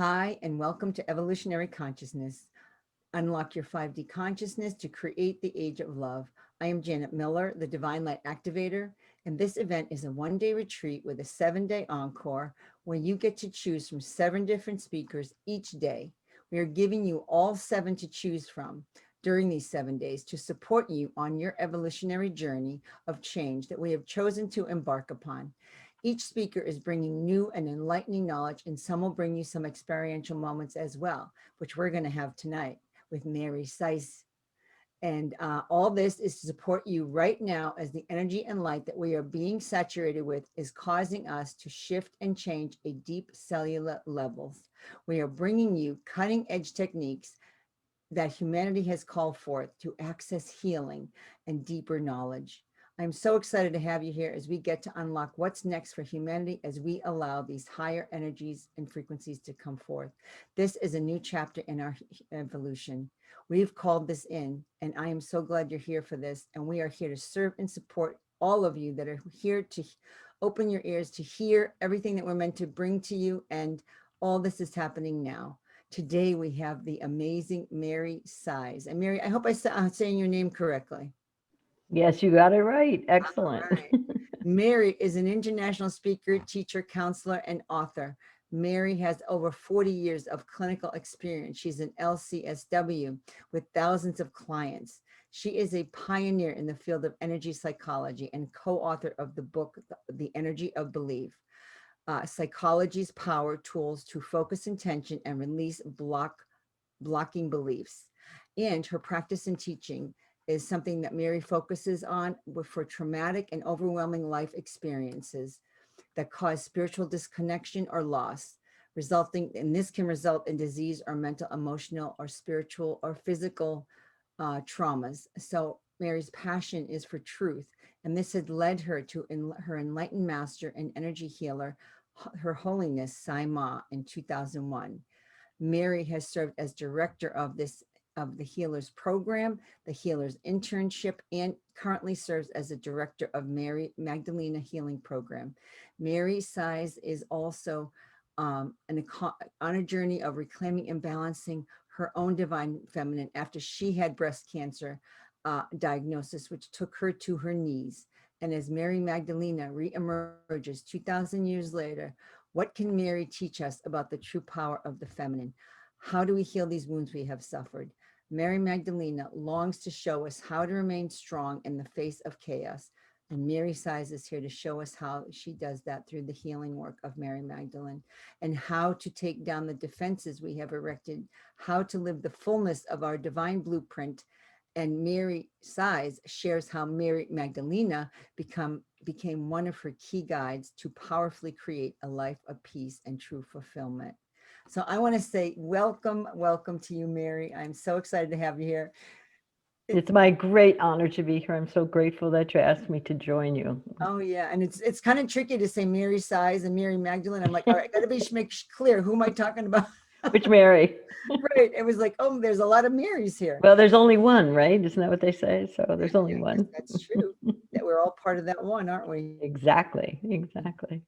Hi, and welcome to Evolutionary Consciousness. Unlock your 5D consciousness to create the age of love. I am Janet Miller, the Divine Light Activator, and this event is a one-day retreat with a 7-day encore where you get to choose from 7 different speakers each day. We are giving you all 7 to choose from during these 7 days to support you on your evolutionary journey of change that we have chosen to embark upon. Each speaker is bringing new and enlightening knowledge, and some will bring you some experiential moments as well, which we're going to have tonight with Mary Sise. And all this is to support you right now as the energy and light that we are being saturated with is causing us to shift and change a deep cellular levels. We are bringing you cutting edge techniques that humanity has called forth to access healing and deeper knowledge. I'm so excited to have you here as we get to unlock what's next for humanity as we allow these higher energies and frequencies to come forth. This is a new chapter in our evolution. We've called this in, and I am so glad you're here for this. And we are here to serve and support all of you that are here to open your ears to hear everything that we're meant to bring to you. And all this is happening now. Today we have the amazing Mary Sise. And Mary, I hope I'm saying your name correctly. Yes, you got it right. All Excellent. right. Mary is an international speaker, teacher, counselor, and author. Mary has over 40 years of clinical experience. She's an LCSW with thousands of clients. She is a pioneer in the field of energy psychology and co-author of the book, The Energy of Belief. Psychology's power tools to focus intention and release blocking beliefs. And her practice and teaching is something that Mary focuses on for traumatic and overwhelming life experiences that cause spiritual disconnection or loss, resulting, and this can result in disease or mental, emotional, or spiritual or physical traumas. So Mary's passion is for truth, and this had led her to her enlightened master and energy healer, Her Holiness Sai Ma, in 2001. Mary has served as director of the Healers Program, the Healers Internship, and currently serves as the director of Mary Magdalena Healing Program. Mary Sise is also on a journey of reclaiming and balancing her own divine feminine after she had breast cancer diagnosis, which took her to her knees. And as Mary Magdalena reemerges 2,000 years later, what can Mary teach us about the true power of the feminine? How do we heal these wounds we have suffered? Mary Magdalena longs to show us how to remain strong in the face of chaos. And Mary Sise is here to show us how she does that through the healing work of Mary Magdalene, and how to take down the defenses we have erected, how to live the fullness of our divine blueprint. And Mary Sise shares how Mary Magdalena became one of her key guides to powerfully create a life of peace and true fulfillment. So I want to say welcome to you, Mary. I'm so excited to have you here. It's my great honor to be here. I'm so grateful that you asked me to join you. Oh yeah, and it's kind of tricky to say Mary Sise and Mary Magdalene. I'm like, all right, I got to make clear who am I talking about? Which Mary? Right. It was like, oh, there's a lot of Marys here. Well, there's only one, right? Isn't that what they say? So there's only I guess one. that's true. That we're all part of that one, aren't we? Exactly. Exactly.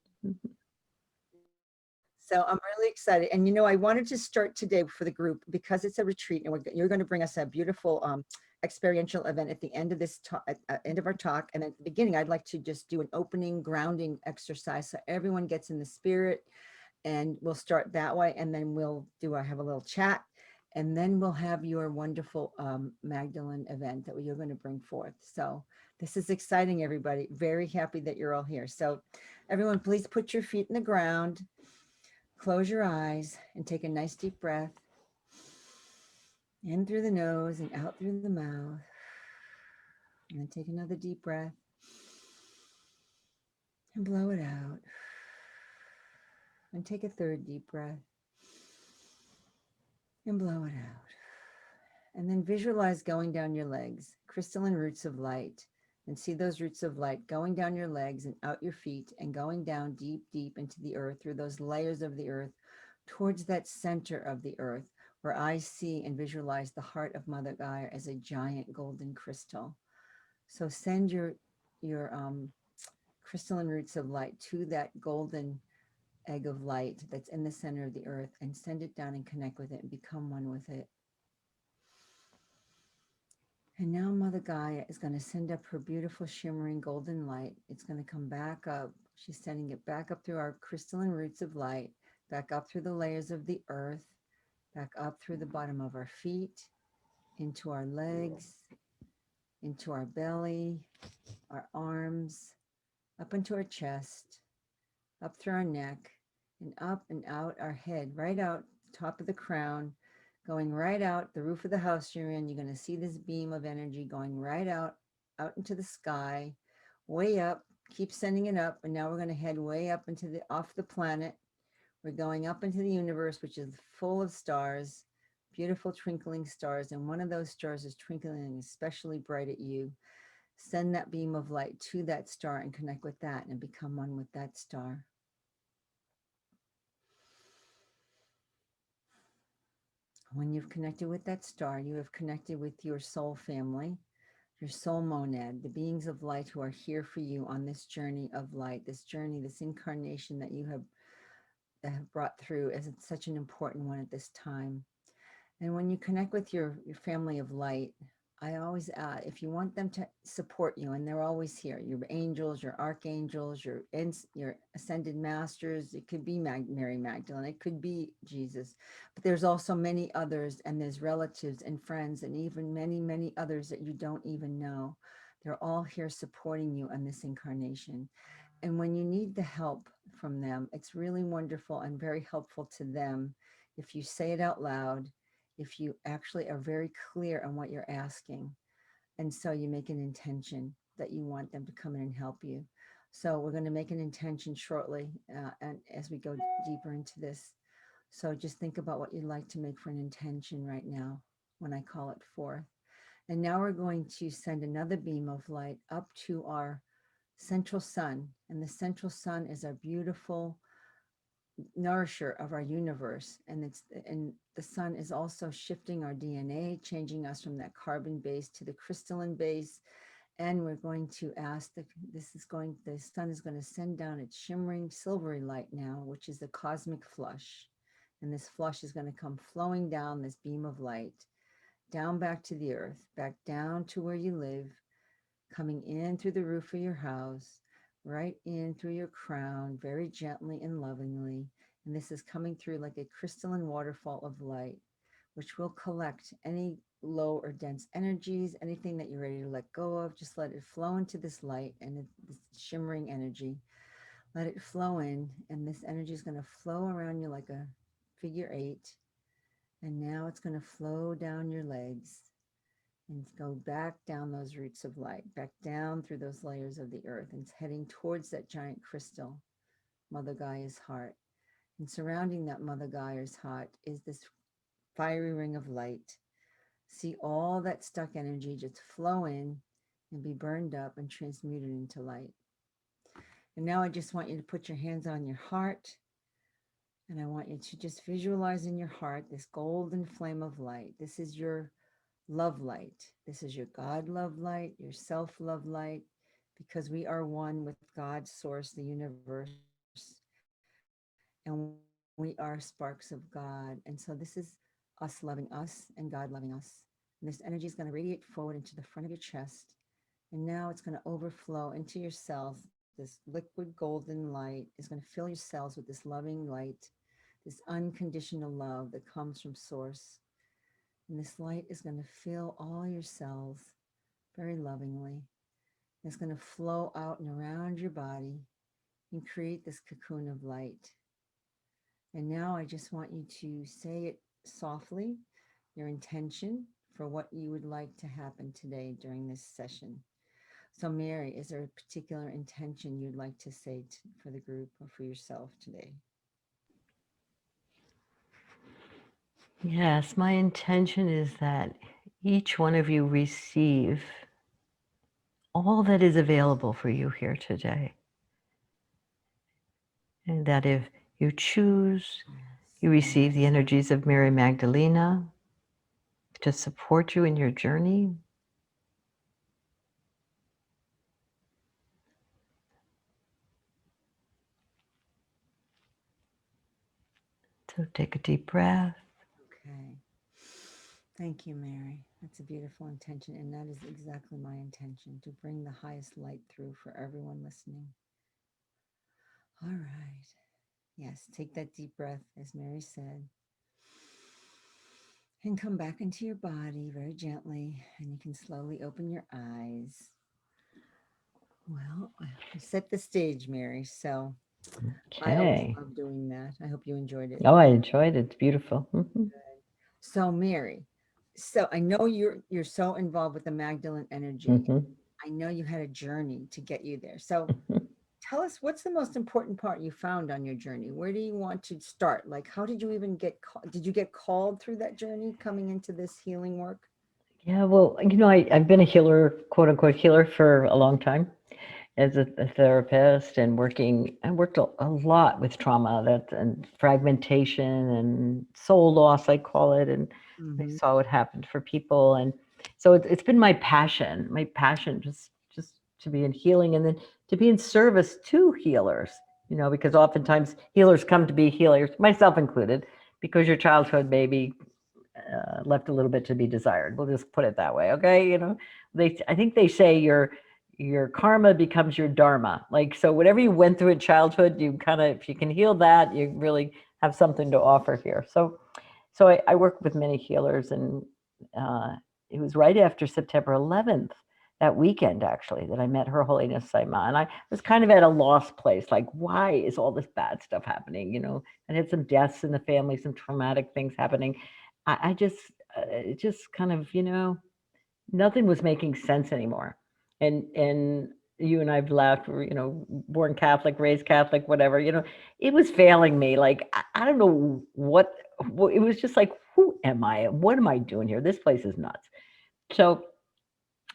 So I'm really excited. And, I wanted to start today for the group because it's a retreat and you're going to bring us a beautiful experiential event at the end of this talk, at end of our talk. And at the beginning, I'd like to just do an opening grounding exercise so everyone gets in the spirit, and we'll start that way. And then have a little chat, and then we'll have your wonderful Magdalene event that you're going to bring forth. So this is exciting, everybody. Very happy that you're all here. So everyone, please put your feet in the ground. Close your eyes and take a nice deep breath in through the nose and out through the mouth. And then take another deep breath and blow it out. And take a third deep breath and blow it out. And then visualize going down your legs, crystalline roots of light, and see those roots of light going down your legs and out your feet and going down deep, deep into the earth through those layers of the earth towards that center of the earth where I see and visualize the heart of Mother Gaia as a giant golden crystal. So send your crystalline roots of light to that golden egg of light that's in the center of the earth and send it down and connect with it and become one with it. And now Mother Gaia is going to send up her beautiful shimmering golden light. It's going to come back up. She's sending it back up through our crystalline roots of light, back up through the layers of the earth, back up through the bottom of our feet, into our legs, into our belly, our arms, up into our chest, up through our neck, and up and out our head, right out top of the crown, going right out the roof of the house you're in. You're going to see this beam of energy going right out into the sky, way up. Keep sending it up, and now we're going to head way up into the off the planet. We're going up into the universe, which is full of stars, beautiful twinkling stars, and one of those stars is twinkling especially bright at you. Send that beam of light to that star and connect with that and become one with that star. When you've connected with that star, you have connected with your soul family, your soul monad, the beings of light who are here for you on this journey of light, this journey, this incarnation that you have brought through as it's such an important one at this time. And when you connect with your family of light, I always, if you want them to support you, and they're always here, your angels, your archangels, your ascended masters, it could be Mary Magdalene, it could be Jesus, but there's also many others, and there's relatives and friends, and even many, many others that you don't even know. They're all here supporting you on this incarnation. And when you need the help from them, it's really wonderful and very helpful to them if you say it out loud, if you actually are very clear on what you're asking. And so you make an intention that you want them to come in and help you. So we're going to make an intention shortly, and as we go deeper into this. So just think about what you'd like to make for an intention right now when I call it forth. And now we're going to send another beam of light up to our central sun. And the central sun is our beautiful nourisher of our universe, and the sun is also shifting our DNA, changing us from that carbon base to the crystalline base. And we're going to ask that the sun is going to send down its shimmering silvery light now, which is the cosmic flush. And this flush is going to come flowing down this beam of light, down back to the earth, back down to where you live, coming in through the roof of your house, right in through your crown, very gently and lovingly. And this is coming through like a crystalline waterfall of light, which will collect any low or dense energies, anything that you're ready to let go of. Just let it flow into this light and this shimmering energy. Let it flow in, and this energy is going to flow around you like a figure 8. And now it's going to flow down your legs and go back down those roots of light, back down through those layers of the earth, and it's heading towards that giant crystal, Mother Gaia's heart. And surrounding that Mother Gaia's heart is this fiery ring of light. See all that stuck energy just flow in and be burned up and transmuted into light. And now I just want you to put your hands on your heart, and I want you to just visualize in your heart this golden flame of light. This is your love light. This is your God love light, your self love light, because we are one with God's source, the universe, and we are sparks of God. And so this is us loving us and God loving us. And this energy is going to radiate forward into the front of your chest. And now it's going to overflow into your cells. This liquid golden light is going to fill your cells with this loving light, this unconditional love that comes from source. And this light is going to fill all your cells very lovingly. It's going to flow out and around your body and create this cocoon of light. And now I just want you to say it softly, your intention for what you would like to happen today during this session. So Mary, is there a particular intention you'd like to say for the group or for yourself today? Yes, my intention is that each one of you receive all that is available for you here today. And that if you choose, you receive the energies of Mary Magdalena to support you in your journey. So take a deep breath. Okay. Thank you, Mary. That's a beautiful intention. And that is exactly my intention, to bring the highest light through for everyone listening. All right. Yes, take that deep breath, as Mary said, and come back into your body very gently. And you can slowly open your eyes. Well, I set the stage, Mary. So I always Okay. love doing that. I hope you enjoyed it. Oh, I enjoyed it. It's beautiful. So, Mary, so I know you're so involved with the Magdalene energy. Hmm. I know you had a journey to get you there. So tell us, what's the most important part you found on your journey? Where do you want to start? Like, how did you even did you get called through that journey coming into this healing work? Yeah, well, I've been a healer, quote unquote healer, for a long time as a therapist, and I worked a lot with trauma, and fragmentation and soul loss, I call it. And I Hmm. saw what happened for people. And so it's been my passion, just to be in healing, and then to be in service to healers, because oftentimes healers come to be healers, myself included, because your childhood maybe left a little bit to be desired. We'll just put it that way, okay? I think they say your karma becomes your dharma. Like, so whatever you went through in childhood, you kind of, if you can heal that, you really have something to offer here. So I work with many healers, and uh, it was right after September 11th, that weekend actually, that I met Her Holiness Saima, and I was kind of at a lost place. Like, why is all this bad stuff happening? I had some deaths in the family, some traumatic things happening. I just, it just kind of, nothing was making sense anymore. And you and I've laughed. We're, born Catholic, raised Catholic, whatever. It was failing me. Like, I don't know what. It was just like, who am I? What am I doing here? This place is nuts. So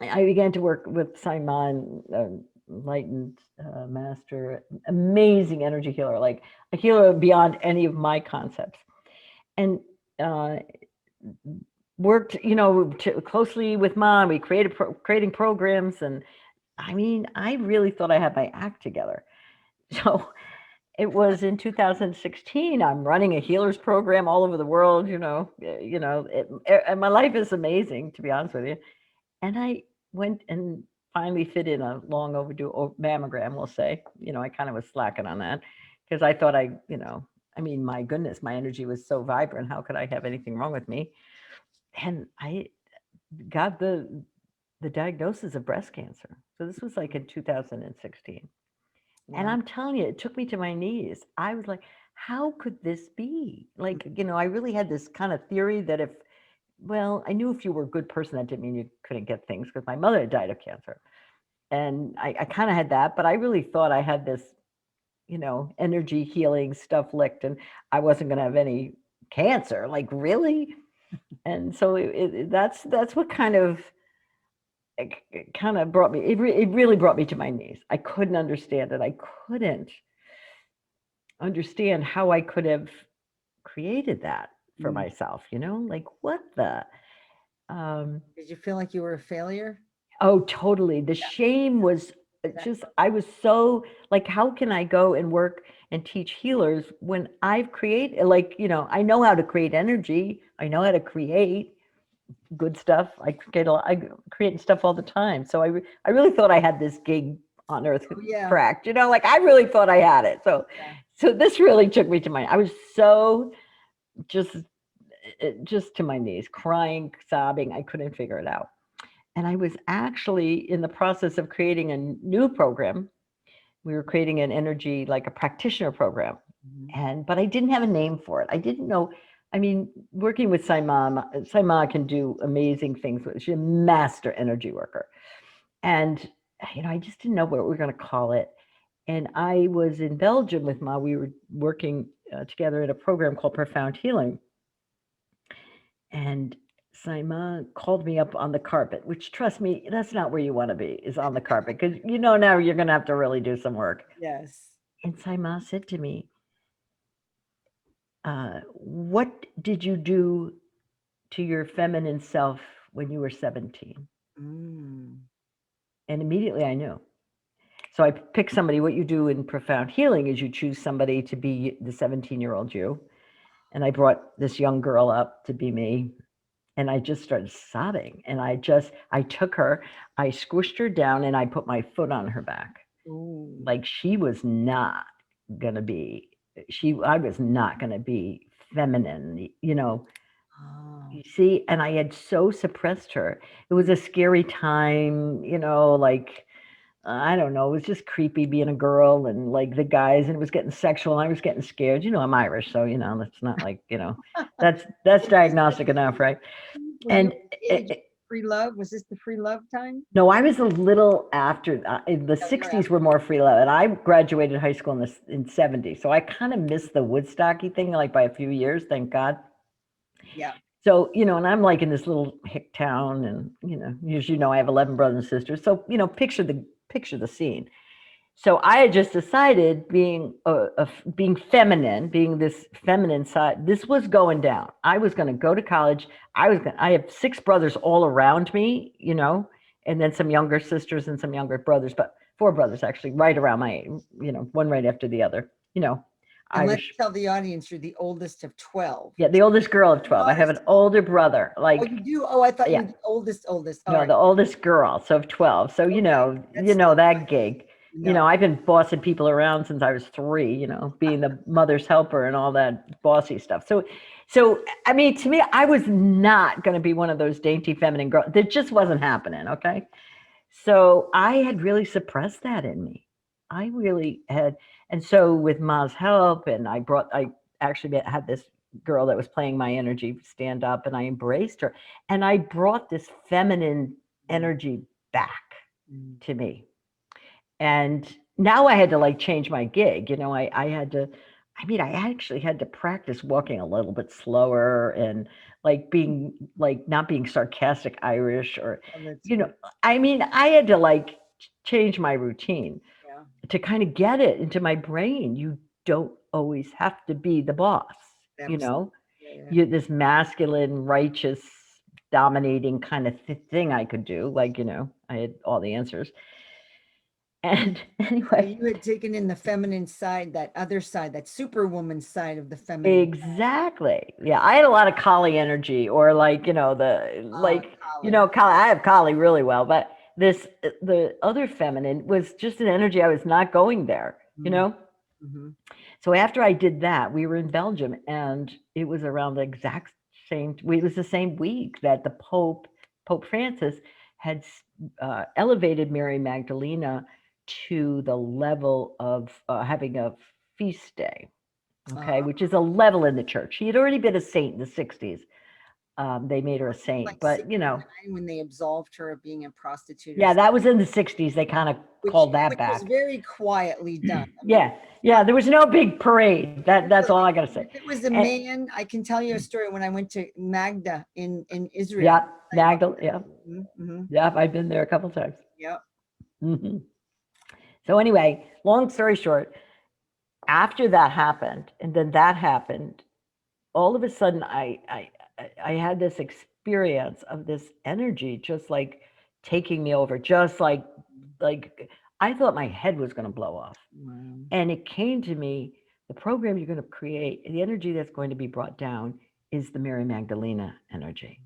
I began to work with Simon, enlightened master, amazing energy healer, like a healer beyond any of my concepts, and uh, worked, closely with mom. We creating programs, and I mean, I really thought I had my act together. So it was in 2016. I'm running a healers program all over the world. And my life is amazing, to be honest with you. And I went and finally fit in a long overdue mammogram, we'll say. I kind of was slacking on that because I thought I mean, my goodness, my energy was so vibrant. How could I have anything wrong with me? And I got the diagnosis of breast cancer. So this was like in 2016. And Wow. I'm telling you, it took me to my knees. I was like, how could this be? Like, I really had this kind of theory that well, I knew if you were a good person, that didn't mean you couldn't get things, because my mother had died of cancer. And I kind of had that, but I really thought I had this, energy healing stuff licked, and I wasn't going to have any cancer. Like, really? And so that's what kind of brought me. It really brought me to my knees. I couldn't understand it. I couldn't understand how I could have created that for Mm. myself. Like, what the. Um, Did you feel like you were a failure? oh, totally. The shame was just. Exactly. I was so like, how can I go and work and teach healers when I've created, like, I know how to create energy. I know how to create good stuff. I create stuff all the time. So I really thought I had this gig on earth Oh, yeah. cracked. Like, I really thought I had it. So Yeah. so this really took me to I was so just just to my knees, crying, sobbing. I couldn't figure it out. And I was actually in the process of creating a new program. We were creating an energy, like a practitioner program, Mhm. but I didn't have a name for it. I didn't know. I mean, working with Saima can do amazing things. She's a master energy worker, and I just didn't know what we were going to call it. And I was in Belgium with Ma. We were working together in a program called Profound Healing, and Saima called me up on the carpet, which, trust me, that's not where you want to be, is on the carpet, because now you're going to have to really do some work. Yes. And Saima said to me, what did you do to your feminine self when you were 17? Mm. And immediately I knew. So I picked somebody. What you do in profound healing is you choose somebody to be the 17-year-old you. And I brought this young girl up to be me, and I just started sobbing. And I took her, I squished her down, and I put my foot on her back. Ooh. Like she was not gonna be, I was not gonna be feminine, Oh. you see, and I had so suppressed her. It was a scary time, like I don't know, it was just creepy being a girl and like the guys, and it was getting sexual. And I was getting scared. I'm Irish, so that's not like that's diagnostic enough, right? Were you And the age of free love? Was this the free love time? no, I was a little after in the No, you're '60s after. were more free love, and I graduated high school in '70, so I kind of missed the Woodstocky thing like by a few years, thank God. Yeah. So, and I'm like in this little hick town, and as I have 11 brothers and sisters. So, picture the scene. So I had just decided being feminine, being this feminine side, this was going down. I was going to go to college. I have 6 brothers all around me, and then some younger sisters and some younger brothers, but 4 brothers actually right around my age, one right after the other, And let's Irish. tell the audience you're the oldest of 12. Yeah, the oldest girl of 12. I have an older brother, Oh, you do? Oh, I thought you yeah, were the oldest. All no, right. the oldest girl, so of 12. So, Okay. That's still that gig. no. I've been bossing people around since I was 3, being the mother's helper and all that bossy stuff. So I mean, to me, I was not going to be one of those dainty feminine girls. That just wasn't happening. Okay. So I had really suppressed that in me. I really had. And so with Ma's help, and I actually had this girl that was playing my energy stand up, and I embraced her. And I brought this feminine energy back Mm. to me. And now I had to like change my gig. I had to, I mean, I actually had to practice walking a little bit slower and like being like not being sarcastic Irish or, Oh, that's you know, great. I mean, I had to like change my routine Yeah. to kind of get it into my brain. You don't always have to be the boss, you Absolutely. know, Yeah. you this masculine, righteous, dominating kind of thing I could do. Like, I had all the answers. And So anyway, you had taken in the feminine side, that other side, that superwoman side of the feminine. exactly. Yeah, I had a lot of collie energy, or like, Collie. collie. I have collie really well, but the other feminine was just an energy I was not going there, Mm. Mm-hmm. So after I did that, we were in Belgium, and it was around the exact same. It was the same week that the Pope Francis, had elevated Mary Magdalena to the level of having a feast day. Okay, which is a level in the church. She had already been a saint in the '60s. They made her a saint, Like but 69 when they absolved her of being a prostitute or yeah, something, that was in the '60s. They kind of called that which was back. very quietly done. I mean, Yeah, yeah. There was no big parade. That's all I gotta say. if it was a And, man, I can tell you a story when I went to Magda in Israel. yeah, Magdal. Yeah, Mm-hmm. yeah. I've been there a couple times. Yep. hmm So anyway, long story short, after that happened, and then that happened, all of a sudden, I had this experience of this energy, just like taking me over, just like I thought my head was going to blow off, Wow. and it came to me. The program you're going to create, the energy that's going to be brought down, is the Mary Magdalena energy.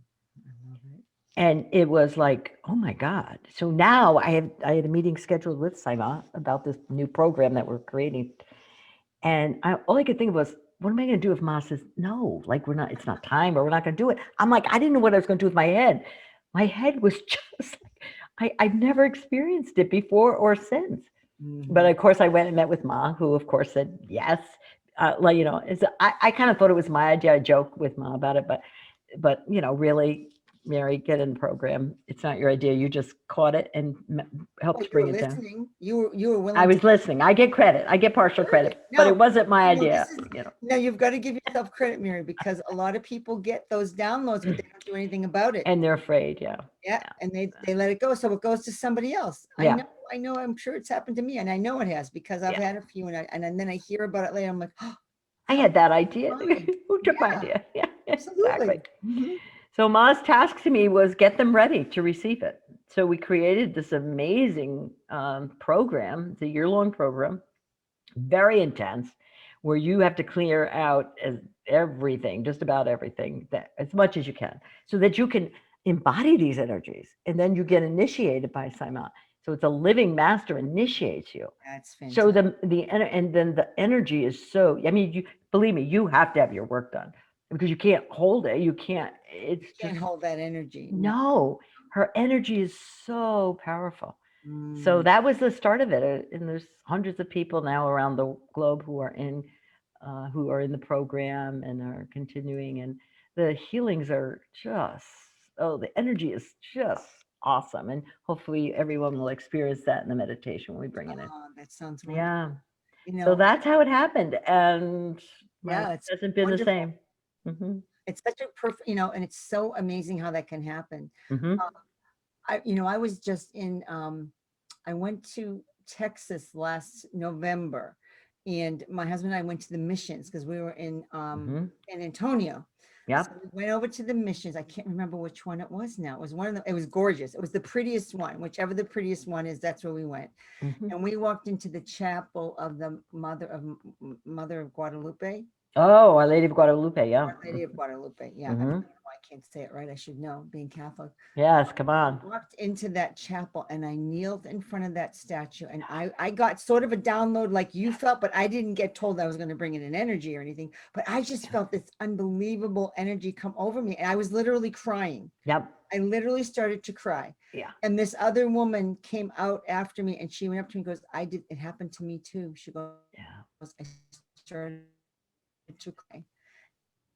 I love it. And it was like, oh my God. So now I had a meeting scheduled with Saima about this new program that we're creating. And all I could think of was, what am I going to do if Ma says, no, like it's not time, or we're not going to do it. I'm like, I didn't know what I was going to do with my head. My head was just like, I've never experienced it before or since. But Mm-hmm. of course I went and met with Ma, who of course said yes. I kind of thought it was my idea. I joked with Ma about it, but really, Mary, get in the program. It's not your idea. You just caught it and Oh, helped you were bring it down. listening. You were I willing to. was listening. I get credit. I get partial credit, but No, it wasn't my you know, idea. no, you've got to give yourself credit, Mary, because a lot of people get those downloads, but they don't do anything about it. And they're afraid. Yeah. Yeah, and they let it go, so it goes to somebody else. Yeah. I know. I'm sure it's happened to me, and I know it has because I've Yeah. had a few, and then I hear about it later. I'm like, oh, I had that idea. fine. Who took my Yeah, idea? Yeah, absolutely. exactly. Mhm. So Ma's task to me was get them ready to receive it. So we created this amazing program. It's a year-long program, very intense, where you have to clear out as everything, just about everything, that as much as you can, so that you can embody these energies, and then you get initiated by Simon. So it's a living master initiates you. That's So fantastic. and then the energy is so. I mean, you believe me, you have to have your work done because you can't hold it. You can't. You It's can't just hold that energy. No. no. Her energy is so powerful. So Mm. that was the start of it, and there's hundreds of people now around the globe who are in the program and are continuing, and the healings are just the energy is just awesome, and hopefully everyone will experience that in the meditation when we bring it in. Oh, that sounds Yeah. wonderful. You So know, that's how it happened, and my life yeah, it's hasn't been the wonderful. same. Hmm. It's such a perfect, and it's so amazing how that can happen. Hmm. Uh, I was just in, I went to Texas last November, and my husband and I went to the missions because we were Hmm. in Antonio. So Yep. we went over to the missions. I can't remember which one it was now. It was one of the, it was gorgeous. It was the prettiest one, whichever the prettiest one is, that's where we went. Hmm. And we walked into the chapel of the Mother of Guadalupe. Oh, Our Lady of Guadalupe. Yeah. Our Lady of Guadalupe. Yeah, I don't Hmm. know why I can't say it right. I should know, being Catholic. Yes. Come on. Walked into that chapel and I kneeled in front of that statue, and I got sort of a download like you felt, but I didn't get told I was going to bring in an energy or anything. But I just Yeah. felt this unbelievable energy come over me, and I was literally crying. Yep. I literally started to cry. Yeah. And this other woman came out after me, and she went up to me and goes, I did, it happened to me too. She goes, I Yeah. started to cry.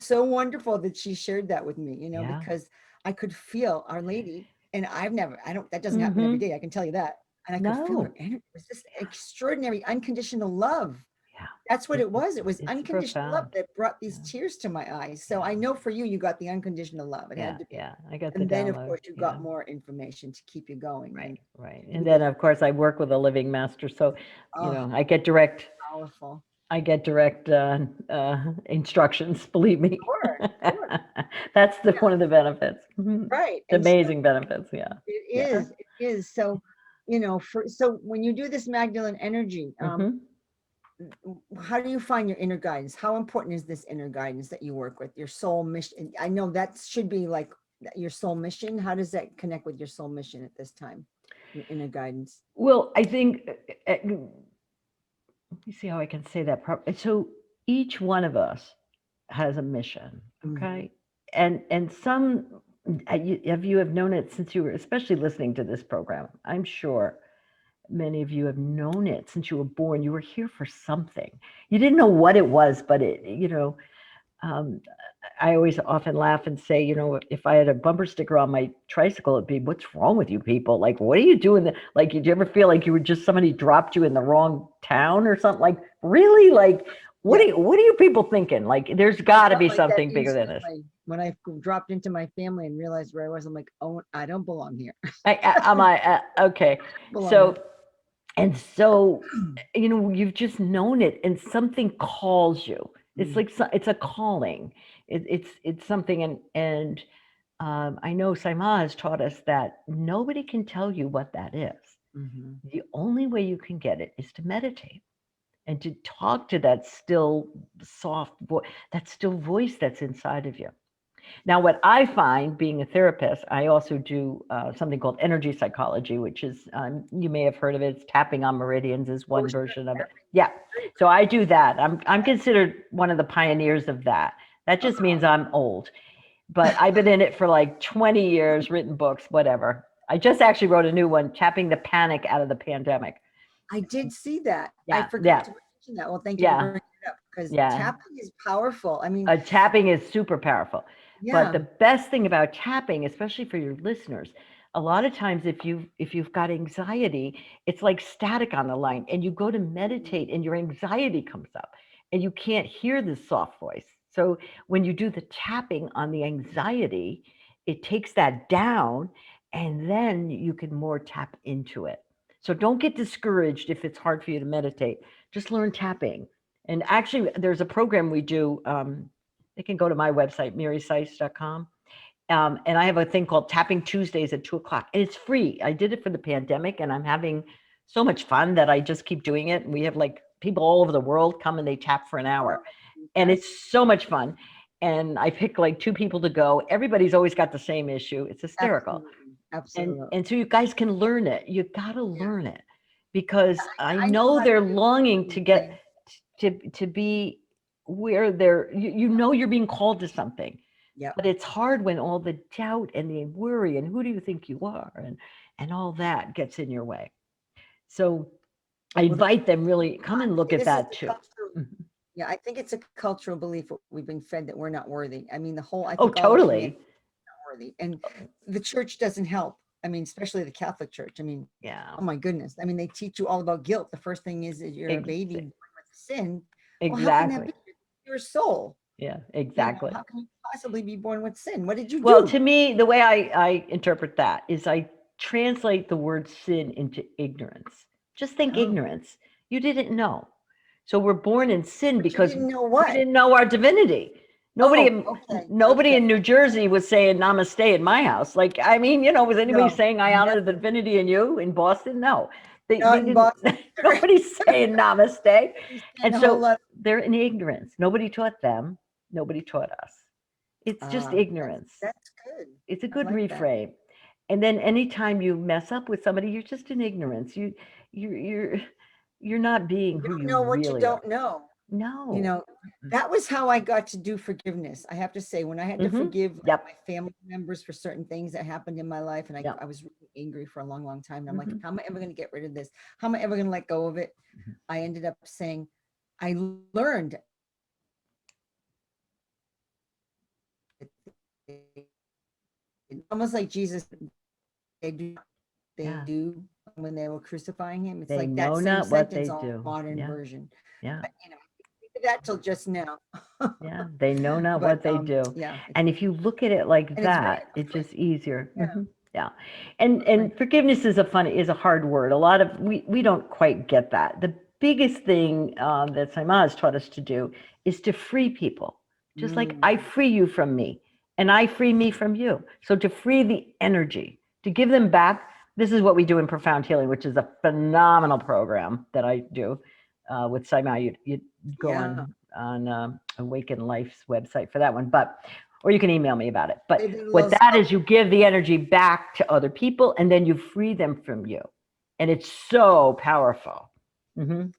So wonderful that she shared that with me, Yeah. because I could feel Our Lady, and I don't, that doesn't happen every Hmm. day, I can tell you that. And I could feel her No. energy. It was this extraordinary unconditional love. Yeah. That's what it was. It was It's unconditional love profound. that brought these Yeah. tears to my eyes. So Yeah. I know for you, you got the unconditional love. It Yeah. had to be. Yeah. I got the And then, of download. course, you Yeah. got more information to keep you going. Right. And Right. you And then just, of course I work with a living master, so oh, I get direct. powerful. I get direct instructions. Believe me, Sure, sure. that's the Yeah, one of the benefits. Mhm. right. The And so amazing benefits. Yeah. it Yeah. is, it is. So, so when you do this Magdalene energy, Hmm. how do you find your inner guidance? How important is this inner guidance that you work with, your soul mission? I know that should be like your soul mission. How does that connect with your soul mission at this time? Your inner guidance. Well, I think let me see how I can say that properly. So each one of us has a mission, Mhm. okay? And some of you have known it since you were, especially listening to this program. I'm sure many of you have known it since you were born. You were here for something. You didn't know what it was, but um, I always often laugh and say, if I had a bumper sticker on my tricycle, it'd be, "What's wrong with you people? Like, what are you doing? Like, did you ever feel like you were just somebody dropped you in the wrong town or something? Like, really? Like, Yeah, what are you people thinking? Like, there's I got to felt be like that something bigger than this." instantly when I dropped into my family and realized where I was. I'm like, oh, I don't belong here. Am I okay? Belong here. So and so, you've just known it, and something calls you. It's Mhm. like it's a calling. It's something, and I know Saima has taught us that nobody can tell you what that is. Mhm. The only way you can get it is to meditate and to talk to that still soft voice, that still voice that's inside of you. Now, what I find being a therapist, I also do something called energy psychology, which is, you may have heard of it. It's tapping on meridians is Oh, one sure. version of it. Yeah. So I do that. I'm considered one of the pioneers of that. That just means I'm old, but I've been in it for like 20 years, written books, whatever. I just actually wrote a new one, Tapping the Panic Out of the Pandemic. I did see that. I Yeah. forgot Yeah. to mention that. Well, thank you for Yeah. bringing it up because Yeah. tapping is powerful. I mean, Tapping is super powerful. But yeah. the best thing about tapping, especially for your listeners, a lot of times if you've got anxiety, it's like static on the line, and you go to meditate and your anxiety comes up and you can't hear the soft voice. So when you do the tapping on the anxiety, it takes that down, and then you can more tap into it. So don't get discouraged if it's hard for you to meditate. Just learn tapping. And actually, there's a program we do. They can go to my website, marysise.com. And I have a thing called Tapping Tuesdays at 2 o'clock. And it's free. I did it for the pandemic, and I'm having so much fun that I just keep doing it. And we have like people all over the world come and they tap for an hour. and Yes, it's so much fun. And I pick like two people to go. Everybody's always got the same issue. It's hysterical. absolutely, And absolutely. and so you guys can learn it. You got to Yeah, learn it because I I know know how to they're do longing the to get thing. to be where they're you know you're being called to something. Yep. But it's hard when all the doubt and the worry and who do you think you are and all that gets in your way. So I Well, invite them really come and look see, at this is that the too. cultural. Mhm. Yeah, I think it's a cultural belief what we've been fed that we're not worthy. I mean, the whole, I Oh, think all of humanity totally. is not worthy, and the church doesn't help. I mean, especially the Catholic Church. I mean, Yeah. oh my goodness. I mean, they teach you all about guilt. The first thing is that you're a Ex- baby born with sin. Well, how can that exactly. be? Your soul. Yeah, You know, exactly. how can you possibly be born with sin? What did you Well, do? to me, the way I interpret that is I translate the word sin into ignorance. Just think Oh, ignorance. You didn't know. So we're born in sin but you because didn't know we what? didn't know our divinity. Nobody, Oh, in- okay, nobody okay. in New Jersey was saying namaste in my house. Like, I mean, was anybody No, saying I honor the never. divinity in you in Boston? No, they Not in didn't. Boston. Nobody's saying namaste. He's saying And a whole so lot. they're in ignorance. Nobody taught them. Nobody taught us. It's just That's ignorance. that's good. It's a I good like that. reframe. And then anytime you mess up with somebody, you're just in ignorance. You you're not being You who don't you know what you really are. don't know. You No. know, that was how I got to do forgiveness. I have to say, when I had to Mm-hmm. forgive like Yep. my family members for certain things that happened in my life, and I Yep. was really angry for a long, long time. And I'm like, Mm-hmm. how am I ever going to get rid of this? How am I ever going to let go of it? Mm-hmm. I ended up saying, I learned almost like Jesus, they do, they Yeah. do when they were crucifying him. It's They like that know same not what sentence they on do. modern Yeah. version. Yeah. But think of that till just now. Yeah. They know not But what they do. yeah, And if you look at it like and it's very that, it's freeing. just easier. Yeah, Hmm. Yeah. And freeing. forgiveness is a hard word. A lot of we don't quite get that. The biggest thing that Saima has taught us to do is to free people. Just like I Mm, free you from me and I free me from you. So to free the energy, to give them back. This is what we do in Profound Healing, which is a phenomenal program that I do with Saima. You go yeah. on Awaken Life's website for that one, but or you can email me about it. But They did a what little that is, something. you give the energy back to other people, and then you free them from you, and it's so powerful.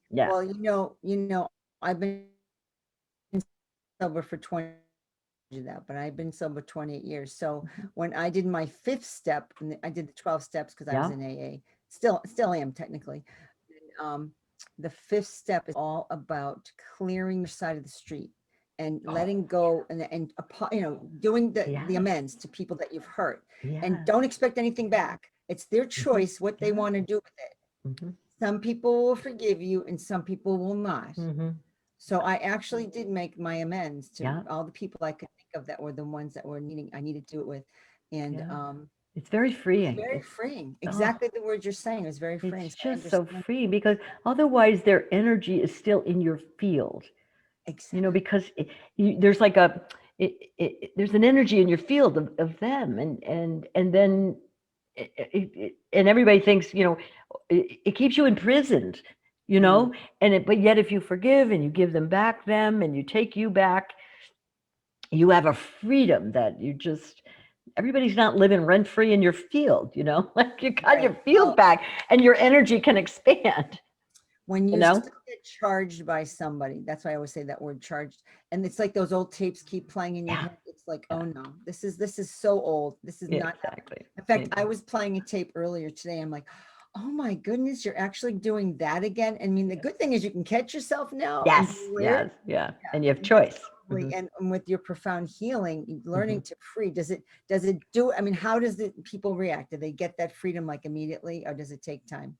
Yeah. Well, I've been sober for 20 do that, but I've been sober 28 years. So Mhm. when I did my fifth step, and I did the 12 steps because I was Yeah. in AA, still am technically. And, the fifth step is all about clearing your side of the street and Oh, letting go doing the yes. amends to people that you've hurt, and Yes. don't expect anything back. It's their Hmm. choice what they Yeah. want to do with it. Hmm. Some people will forgive you and some people will not. Hmm. So I actually did make my amends to Yeah. all the people I could think of that were the ones that were I needed to do it with. And Yeah. It's very it was freeing. very freeing. Oh, Exactly the words you're saying. It was very freeing. it's So I just so understand free because otherwise their energy is still in your field. exactly. Because there's like there's an energy in your field of them, and then and everybody thinks it keeps you imprisoned, Mm, but yet if you forgive and you give them back them and you take you back, you have a freedom that you just everybody's not living rent free in your field, like you got right. your field Well, back and your energy can expand, when you you know still get charged by somebody, that's why I always say that word charged. And it's like those old tapes keep playing in your yeah, head. It's like, yeah, oh no, this is so old. This is yeah, not happening. exactly. In fact, Yeah. I was playing a tape earlier today. I'm like, oh my goodness, you're actually doing that again. I mean, the good thing is you can catch yourself now and be Yes, aware. yes, yeah, Yeah, and you have and that's choice. probably, and with your profound healing, Hmm. learning to free, does it do, I mean, how does the people react? Do they get that freedom like immediately, or does it take time?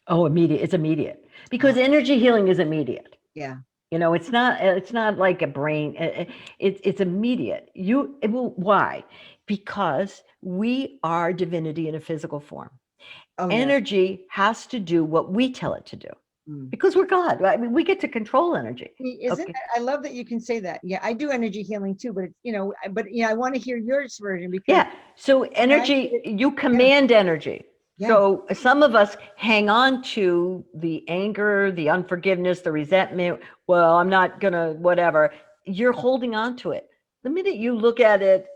Oh, immediate. It's immediate Uh, because energy healing is immediate. yeah. It's not like a brain. It's immediate. Why? Because we are divinity in a physical form. Oh, yes. Energy has to do what we tell it to do Mm. because we're God. I mean, we get to control energy. Isn't Okay. that, I love that you can say that. Yeah, I do energy healing too, but it's, I want to hear yours version because Yeah. So when I did energy, it, you yeah, command energy. yeah, So some of us hang on to the anger, the unforgiveness, the resentment. Well, I'm not gonna, whatever. you're holding on to it. The minute you look at it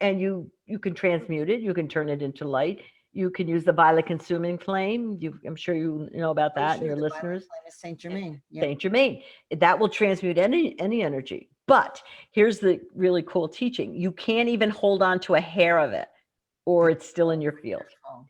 and you can transmute it, you can turn it into light. You can use the violet consuming flame. I'm sure you know about Oh, that, and sure. your The violet listeners. flame is Saint Germain. Yep. Saint Germain. That will transmute any energy. But here's the really cool teaching: you can't even hold on to a hair of it, or it's still in your field. Oh.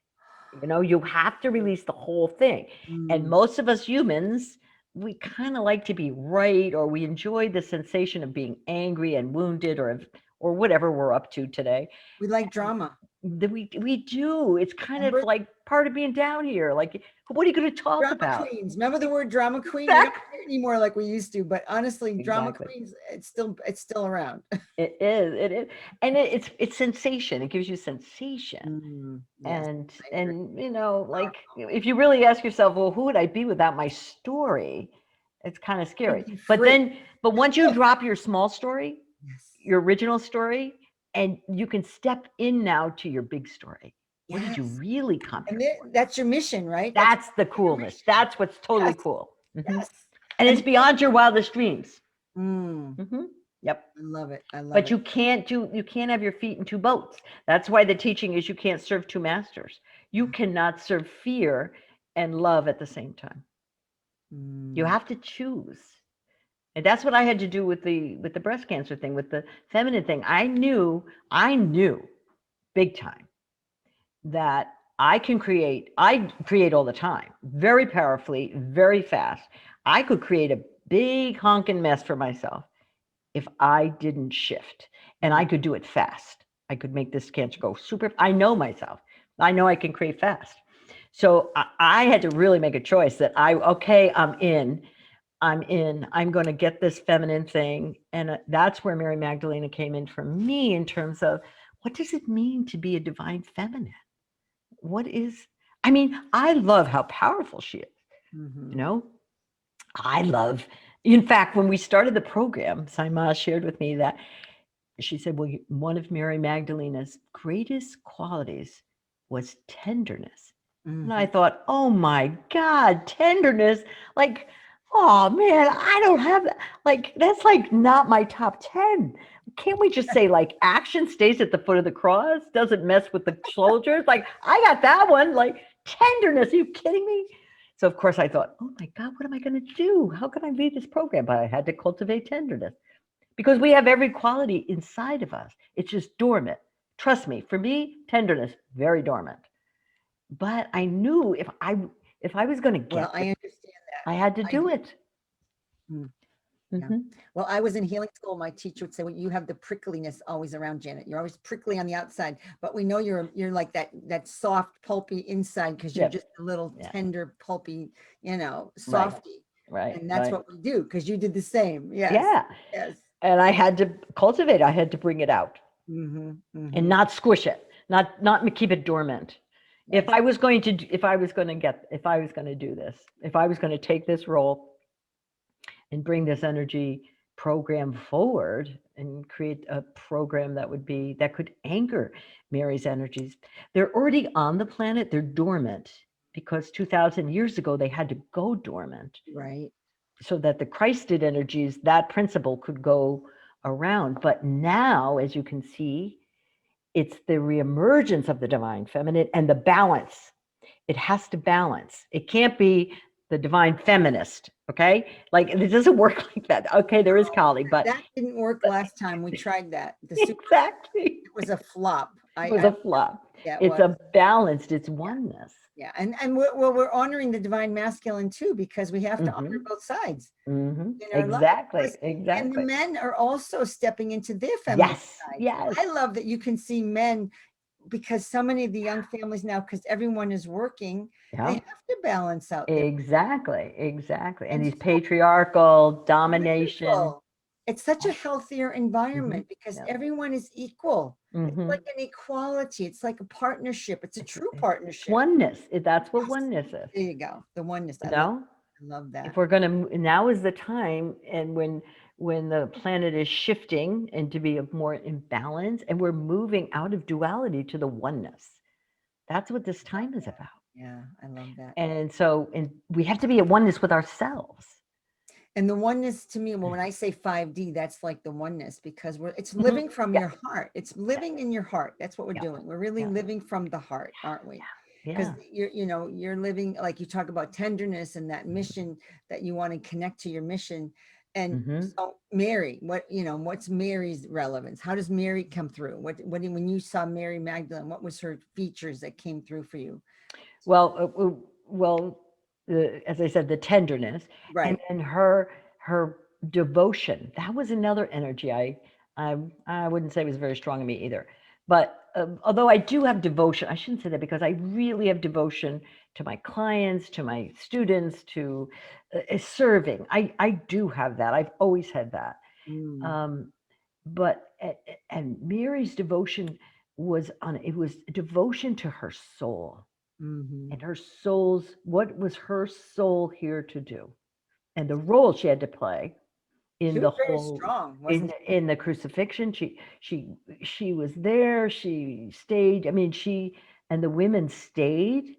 You have to release the whole thing. And Mm. most of us humans, we kind of like to be right, or we enjoy the sensation of being angry and wounded, or whatever we're up to today. We like drama. We do. It's kind of Remember? like part of being down here. Like, what are you going to talk Drama about? queens. Remember the word drama queen? We don't Exactly. hear it anymore like we used to, but honestly, drama Exactly. queens, it's still around. It is. It is, and it's sensation. It gives you sensation. Yes, I agree. And like, if you really ask yourself, well, who would I be without my story? It's kind of scary. Be But free. once you drop your small story, Yes. your original story, and you can step in now to your big story. What did you Yes. really come And here for? that's your mission, right? That's the your coolness. mission. That's what's totally Yes. cool. Yes. And it's beyond your wildest dreams. Mm, Yep. I love it. I love But it. you can't have your feet in two boats. That's why the teaching is you can't serve two masters. You cannot serve fear and love at the same time. You Mm, have to choose. And that's what I had to do with the breast cancer thing, with the feminine thing. I knew big time that I create all the time, very powerfully, very fast. I could create a big honking mess for myself if I didn't shift, and I could do it fast. I could make this cancer go super. I know myself. I know I can create fast. So I had to really make a choice that I'm in. I'm going to get this feminine thing. And that's where Mary Magdalena came in for me, in terms of, what does it mean to be a divine feminine? What is, I mean, I love how powerful she is. You know, I love, in fact, when we started the program, Saima shared with me that she said, well, one of Mary Magdalena's greatest qualities was tenderness. And I thought, oh my God, tenderness. Like, oh man, I don't have that. Like, that's like not my top 10. Can't we just say, like, action stays at the foot of the cross, doesn't mess with the soldiers? Like, I got that one. Like, tenderness. Are you kidding me? So, of course, I thought, oh my God, what am I going to do? How can I lead this program? But I had to cultivate tenderness, because we have every quality inside of us. It's just dormant. Trust me, for me, tenderness, very dormant. But I knew if I was going to Well, get I it, understand that. I had to I do do. it. Yeah. Well, I was in healing school. My teacher would say, well, you have the prickliness always around, Janet. You're always prickly on the outside, but we know you're like that soft, pulpy inside, because you're Yep. just a little Yeah. tender, pulpy, Right. softy. Right. And that's Right. what we do, because you did the same. Yes. Yeah. Yes. And I had to cultivate. I had to bring it out and not squish it, not keep it dormant. If Yes. I was going to do this, if I was going to take this role and bring this energy program forward and create a program that could anchor Mary's energies. They're already on the planet. They're dormant because 2000 years ago they had to go dormant, Right. so that the Christed energies, that principle, could go around. But now, as you can see, it's the reemergence of the divine feminine and the balance. It has to balance. It can't be the divine feminist. Okay, like, it doesn't work like that. Okay, there is Kali, but That didn't work last time we tried that. The super, exactly, it was a flop. it was a flop. Yeah, it It's was. a balanced. It's oneness. Yeah, and we're honoring the divine masculine too, because we have to honor both sides in our life. Exactly. And the Exactly. men are also stepping into their feminine Yes. side. Yes. I love that you can see men, because so many of the young families now, because everyone is working, they Yeah. have to balance out their Exactly. Exactly. And And these so patriarchal domination. wonderful. It's such a healthier environment, because Yeah. everyone is equal. It's like Mhm. an equality. It's like a partnership. It's a true It's partnership. oneness. That's what Yes. oneness is. There you go. The oneness. You I know, love that. if we're going to, now is the time, and when the planet is shifting and to be more in balance, and we're moving out of duality to the oneness. That's what this time is about. Yeah, I love that. And so, and we have to be at oneness with ourselves. And the oneness to me, well, when I say 5D, that's like the oneness, because it's Mhm. living from Yeah, your heart. It's yeah, living in your heart. That's what we're yeah, doing. We're really yeah, living from the heart, aren't we? Because yeah. you're living, like you talk about tenderness and that Mhm. mission, that you want to connect to your mission. And Mhm. so Mary, what's Mary's relevance? How does Mary come through? When you saw Mary Magdalene, what was her features that came through for you? Well, well, as I said, the tenderness, and Right. then her devotion. That was another energy. I wouldn't say it was very strong in me either. But although I do have devotion, I shouldn't say that because I really have devotion to my clients, to my students, to serving. I do have that. I've always had that. Mm, Um, but and Mary's devotion was on. It was devotion to her soul mhm. and her soul's what was her soul here to do and the role she had to play She in was the very whole strong, wasn't she? in the crucifixion. She was there, she stayed. I mean, she and the women stayed.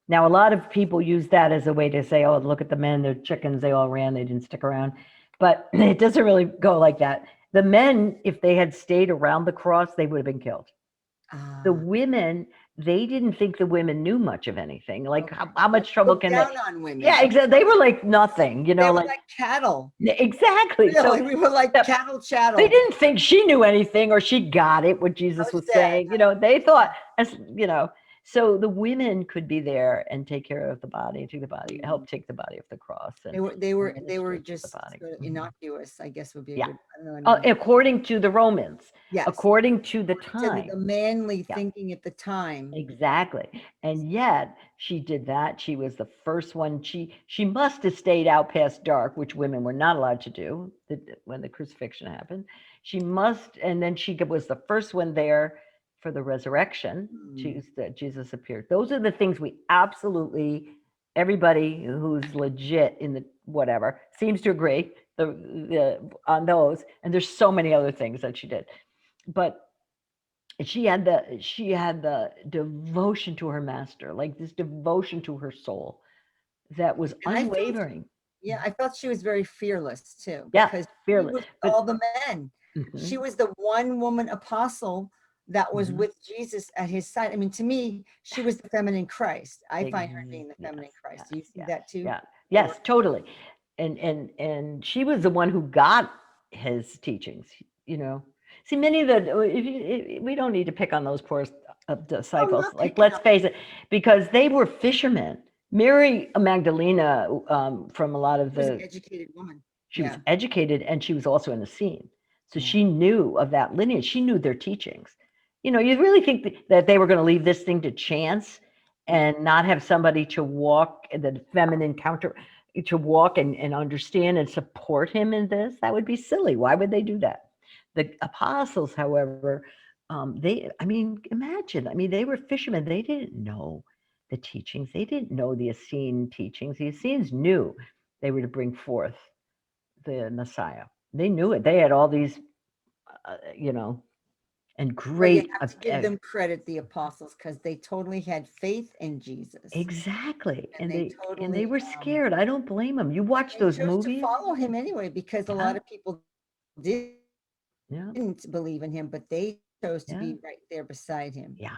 Now a lot of people use that as a way to say, oh, look at the men, they're chickens, they all ran, they didn't stick around. But it doesn't really go like that. The men, if they had stayed around the cross, they would have been killed. The Ah, women, they didn't think the women knew much of anything. Like okay. how They much trouble looked can down they? on women. Yeah, exactly. They were like nothing, They were like like cattle. exactly. So Really, we were like the- cattle they chattel. didn't think she knew anything or she got it what How Jesus was sad. saying. They thought as so the women could be there and take care of the body, take the body, Mm. help take the body off the cross They and were they were they were minister to the just body. sort of Mhm. innocuous, I guess would be a Yeah. good, I don't know another. According to the Romans, Yes. according to the To the time. manly Yeah. thinking at the time. Exactly. And yet she did that. She was the first one. She must have stayed out past dark, which women were not allowed to do when the crucifixion happened. She must, and then she was the first one there for the resurrection. Mm, That Jesus appeared. Those are the things we absolutely everybody who's legit in the whatever seems to agree on those. And there's so many other things that she did, but she had the devotion to her master, like this devotion to her soul that was and I felt, unwavering. yeah, I felt she was very fearless too, Yeah, because she fearless. was with But all the men. She mhm, was the one woman apostle that was mhm, with Jesus at his side. I mean, to me, she was the feminine Christ. I find her being the yes, feminine Christ. yes, Do you see yeah, that too? yeah, Or yes, totally. And she was the one who got his teachings. You know, see many of the we don't need to pick on those poor I'm disciples. not Like picking let's on, face it, because they were fishermen. Mary Magdalena, from a lot of she was an the educated woman. she was Yeah. educated and she was also in the scene. So Yeah. she knew of that lineage. She knew their teachings. You really think that they were going to leave this thing to chance Mm. and not have somebody to walk the feminine counter to walk and understand and support him in this? That would be silly. Why would they do that? The apostles, however, I mean, imagine. I mean, they were fishermen. They didn't know the teachings. They didn't know the Essene teachings. The Essenes knew they were to bring forth the Messiah. They knew it. They had all these, you know, and But you great, have to give them credit, the apostles, because they totally had faith in Jesus, exactly. and they And they totally, were scared. I don't blame them. You watch they those chose to movies. follow him anyway, because a Yeah, lot of people didn't yeah, believe in him, but they chose to yeah, be right there beside him, yeah.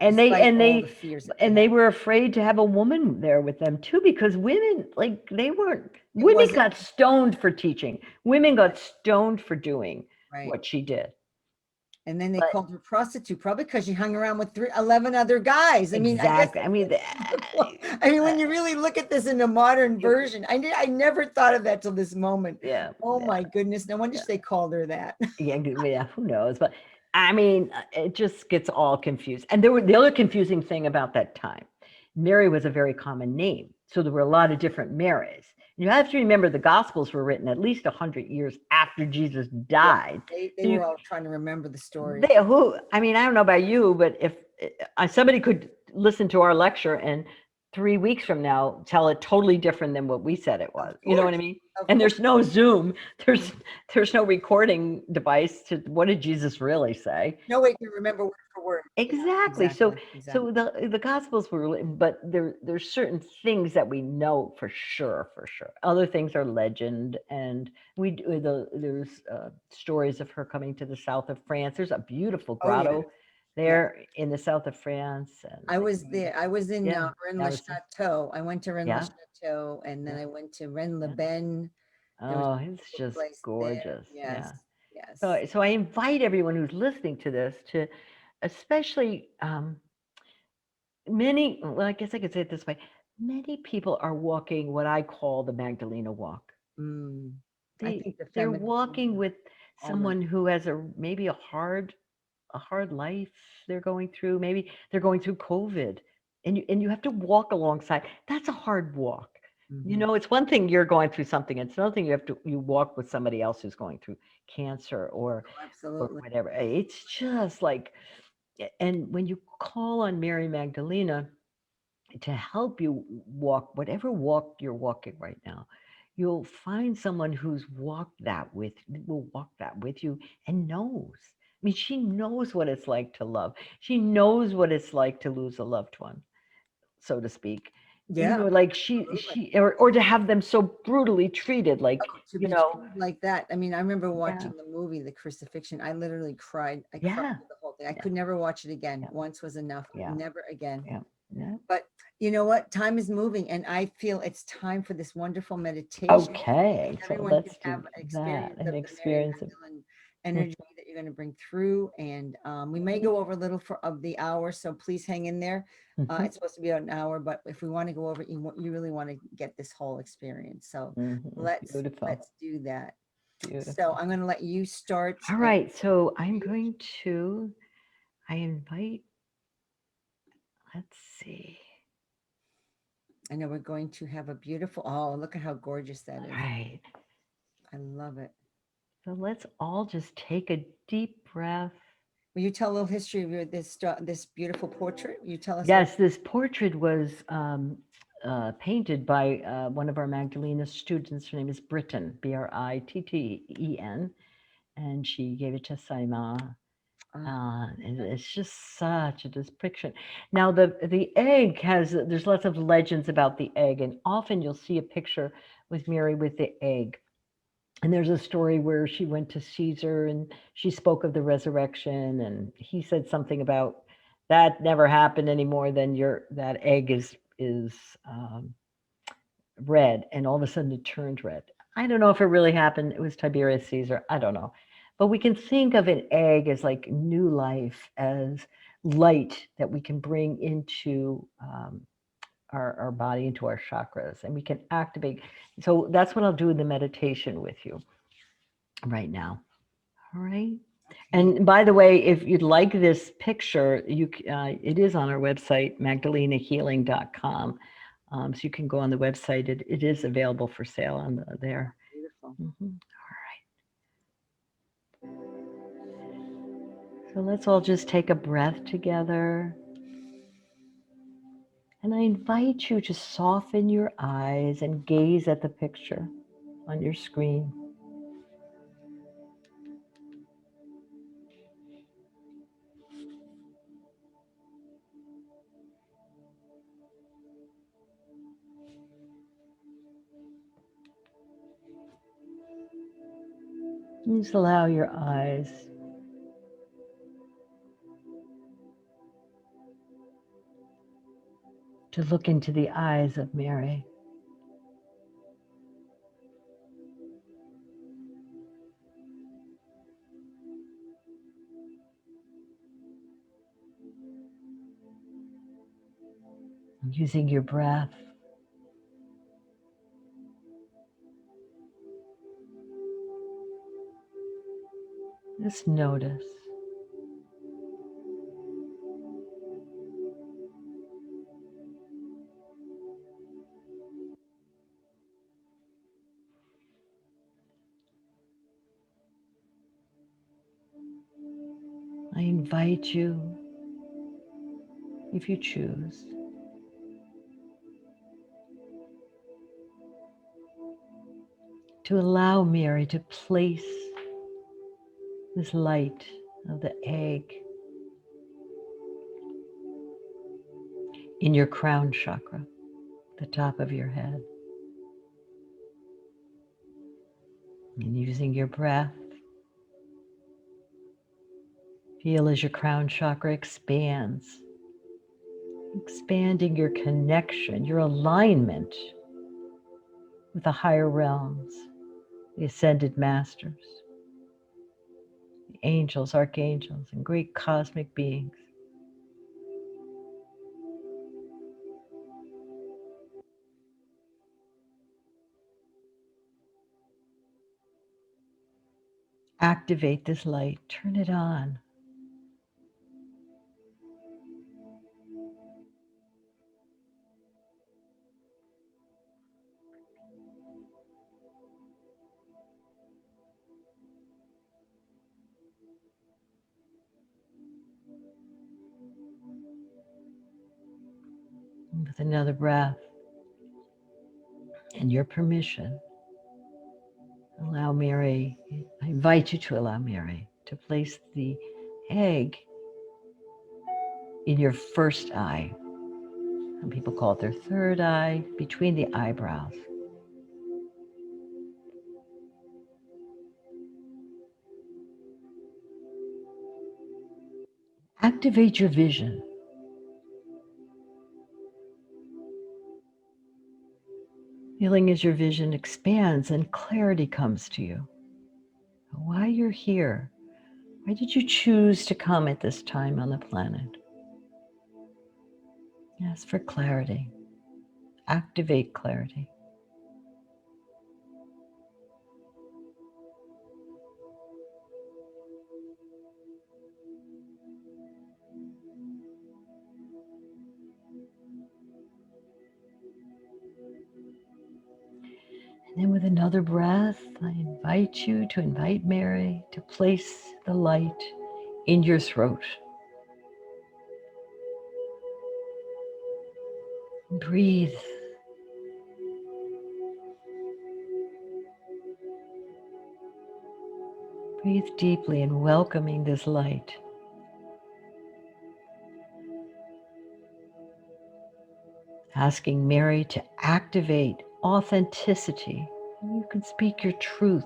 And they despite and all the they fears that they and had. they were afraid to have a woman there with them too, because women, like they weren't. It Women wasn't got stoned for teaching. Women got stoned for doing right. what she did. And then they But called her prostitute, probably because she hung around with 11 other guys. I mean, I guess, exactly. I mean, I mean, when you really look at this in a modern you- version, I never thought of that till this moment. yeah, Oh yeah. my goodness. No wonder Yeah. they called her that. Yeah, who knows? But I mean, it just gets all confused. And the other confusing thing about that time, Mary was a very common name. So there were a lot of different Marys. You have to remember the Gospels were written at least 100 years after Jesus Yeah, died. they So were all trying to remember the stories. I mean, I don't know about you, but if somebody could listen to our lecture and 3 weeks from now tell it totally different than what we said it Of was. You know what I course, mean? of And course. there's no Zoom. Mhm. There's no recording device to what did Jesus really say? No way to remember word for word. Yeah, Exactly. So exactly, exactly. so the gospels were written, but there's certain things that we know for sure, for sure. Other things are legend, and there's stories of her coming to the south of France. There's a beautiful Oh yeah, grotto yeah. there in the south of France, and I was there. I was in yeah, that Rennes Le was Chateau. I went to Rennes Le yeah, Chateau, and then yeah, I went to Rennes Le yeah. Ben. There was Oh, a it's beautiful just place there. gorgeous. Yes, Yeah. yes. So I invite everyone who's listening to this to, especially many. Well, I guess I could say it this way: many people are walking what I call the Magdalena walk. Mm. I They think the they're feminine walking with almost. someone who has maybe a hard life they're going through. Maybe they're going through COVID, and you have to walk alongside. That's a hard walk. You Mhm. know, it's one thing you're going through something. It's another thing you walk with somebody else who's going through cancer Oh, or absolutely. whatever. It's just like, and when you call on Mary Magdalena to help you walk whatever walk you're walking right now, you'll find someone who's walked that with will walk that with you and knows. I mean, she knows what it's like to love. She knows what it's like to lose a loved one, so to speak. You Yeah, know, like absolutely. she or to have them so brutally treated, like, Oh, to you be know, treated like that. I mean, I remember yeah, watching the movie, The Crucifixion. I literally cried. I cried yeah, through the whole thing. I yeah, could never watch it again. yeah, Once was enough. yeah, Never again. yeah, yeah. But you know what? Time is moving, and I feel it's time for this wonderful meditation. Okay, so Everyone can let's have do an that. experience An of the Mary experience of Magdalene energy that you're going to bring through. And we may go over a little of the hour, so please hang in there. Mhm, It's supposed to be about an hour, but if we want to go over it, you really want to get this whole experience. So mhm. Beautiful, let's do that. So beautiful. I'm going to let you start. All And right, so I invite, let's see. I know we're going to have a beautiful, oh, look at how gorgeous that All is. right, I love it. so let's all just take a deep breath. Will you tell a little history of this beautiful portrait? You tell us a little. Yes, this portrait was painted by one of our Magdalena students. Her name is Britten, Britten, and she gave it to Saima. And it's just such a depiction. Now the egg there's lots of legends about the egg, and often you'll see a picture with Mary with the egg. And there's a story where she went to Caesar and she spoke of the resurrection, and he said something about that never happened anymore. Then that egg is red, and all of a sudden it turned red. I don't know if it really happened. It was Tiberius Caesar. I don't know. But we can think of an egg as like new life, as light that we can bring into our body, into our chakras, and we can activate. So that's what I'll do in the meditation with you right now. All right. Okay. And by the way, if you'd like this picture, it is on our website, magdalenahealing.com. So you can go on the website. It is available for sale there. Beautiful. Mhm. So let's all just take a breath together. And I invite you to soften your eyes and gaze at the picture on your screen. And just allow your eyes to look into the eyes of Mary. Using your breath, just notice. I invite you, if you choose, to allow Mary to place this light of the egg in your crown chakra, the top of your head. And using your breath, feel as your crown chakra expands, expanding your connection, your alignment with the higher realms, the ascended masters, the angels, archangels, and great cosmic beings. Activate this light, turn it on. And with another breath and your permission, allow Mary, I invite you to allow Mary to place the egg in your first eye. Some people call it their third eye, between the eyebrows. Activate your vision. Feeling as your vision expands and clarity comes to you. Why you're here. Why did you choose to come at this time on the planet? Ask for clarity. Activate clarity. And then with another breath, I invite you to invite Mary to place the light in your throat. Breathe. Breathe deeply and welcoming this light. Asking Mary to activate authenticity. You can speak your truth.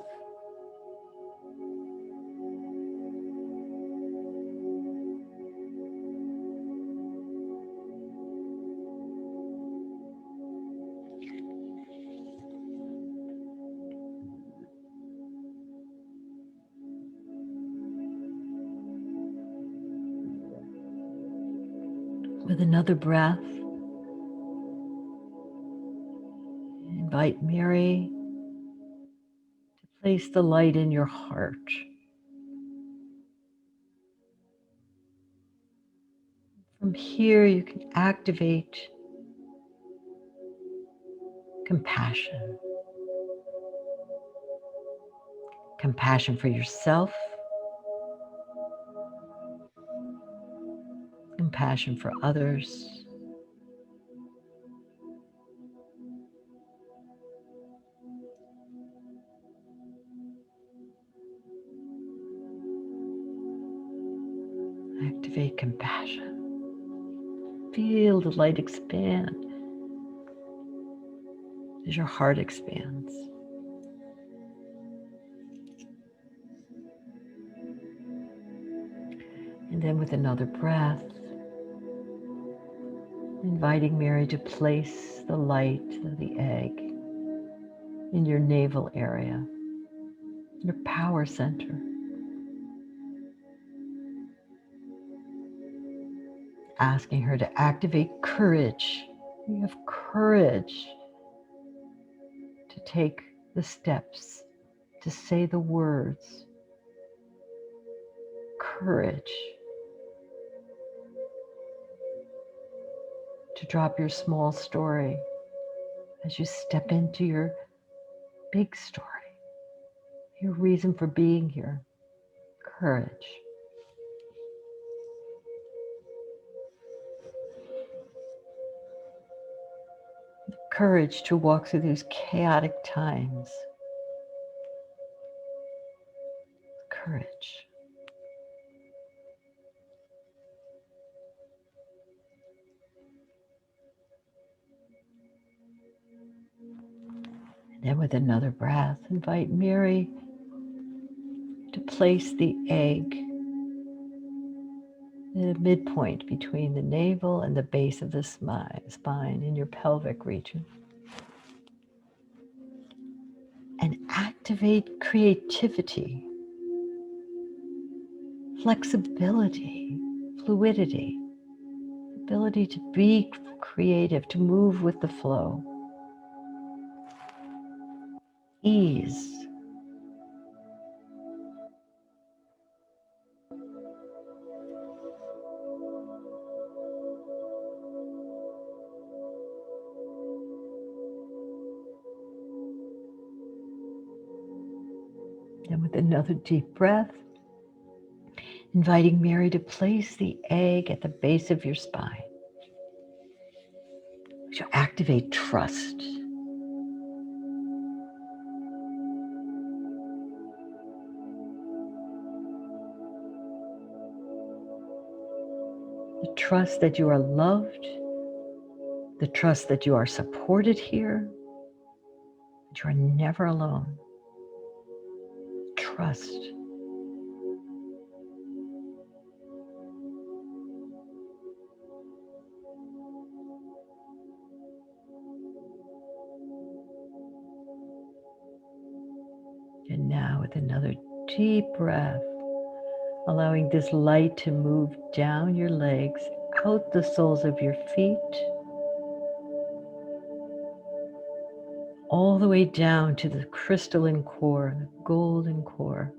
With another breath, invite Mary to place the light in your heart. From here, you can activate compassion. Compassion for yourself, compassion for others, activate compassion. Feel the light expand as your heart expands. And then with another breath, inviting Mary to place the light of the egg in your navel area, your power center. Asking her to activate courage. You have courage to take the steps, to say the words. Courage to drop your small story as you step into your big story, your reason for being here. Courage. Courage to walk through these chaotic times courage. And then with another breath, invite Mary to place the egg in a midpoint between the navel and the base of the spine in your pelvic region. And activate creativity, flexibility, fluidity, ability to be creative, to move with the flow, ease. And with another deep breath, inviting Mary to place the egg at the base of your spine. So activate trust. The trust that you are loved, the trust that you are supported here, that you are never alone. Trust. And now with another deep breath, allowing this light to move down your legs, out the soles of your feet, all the way down to the crystalline core, the golden core.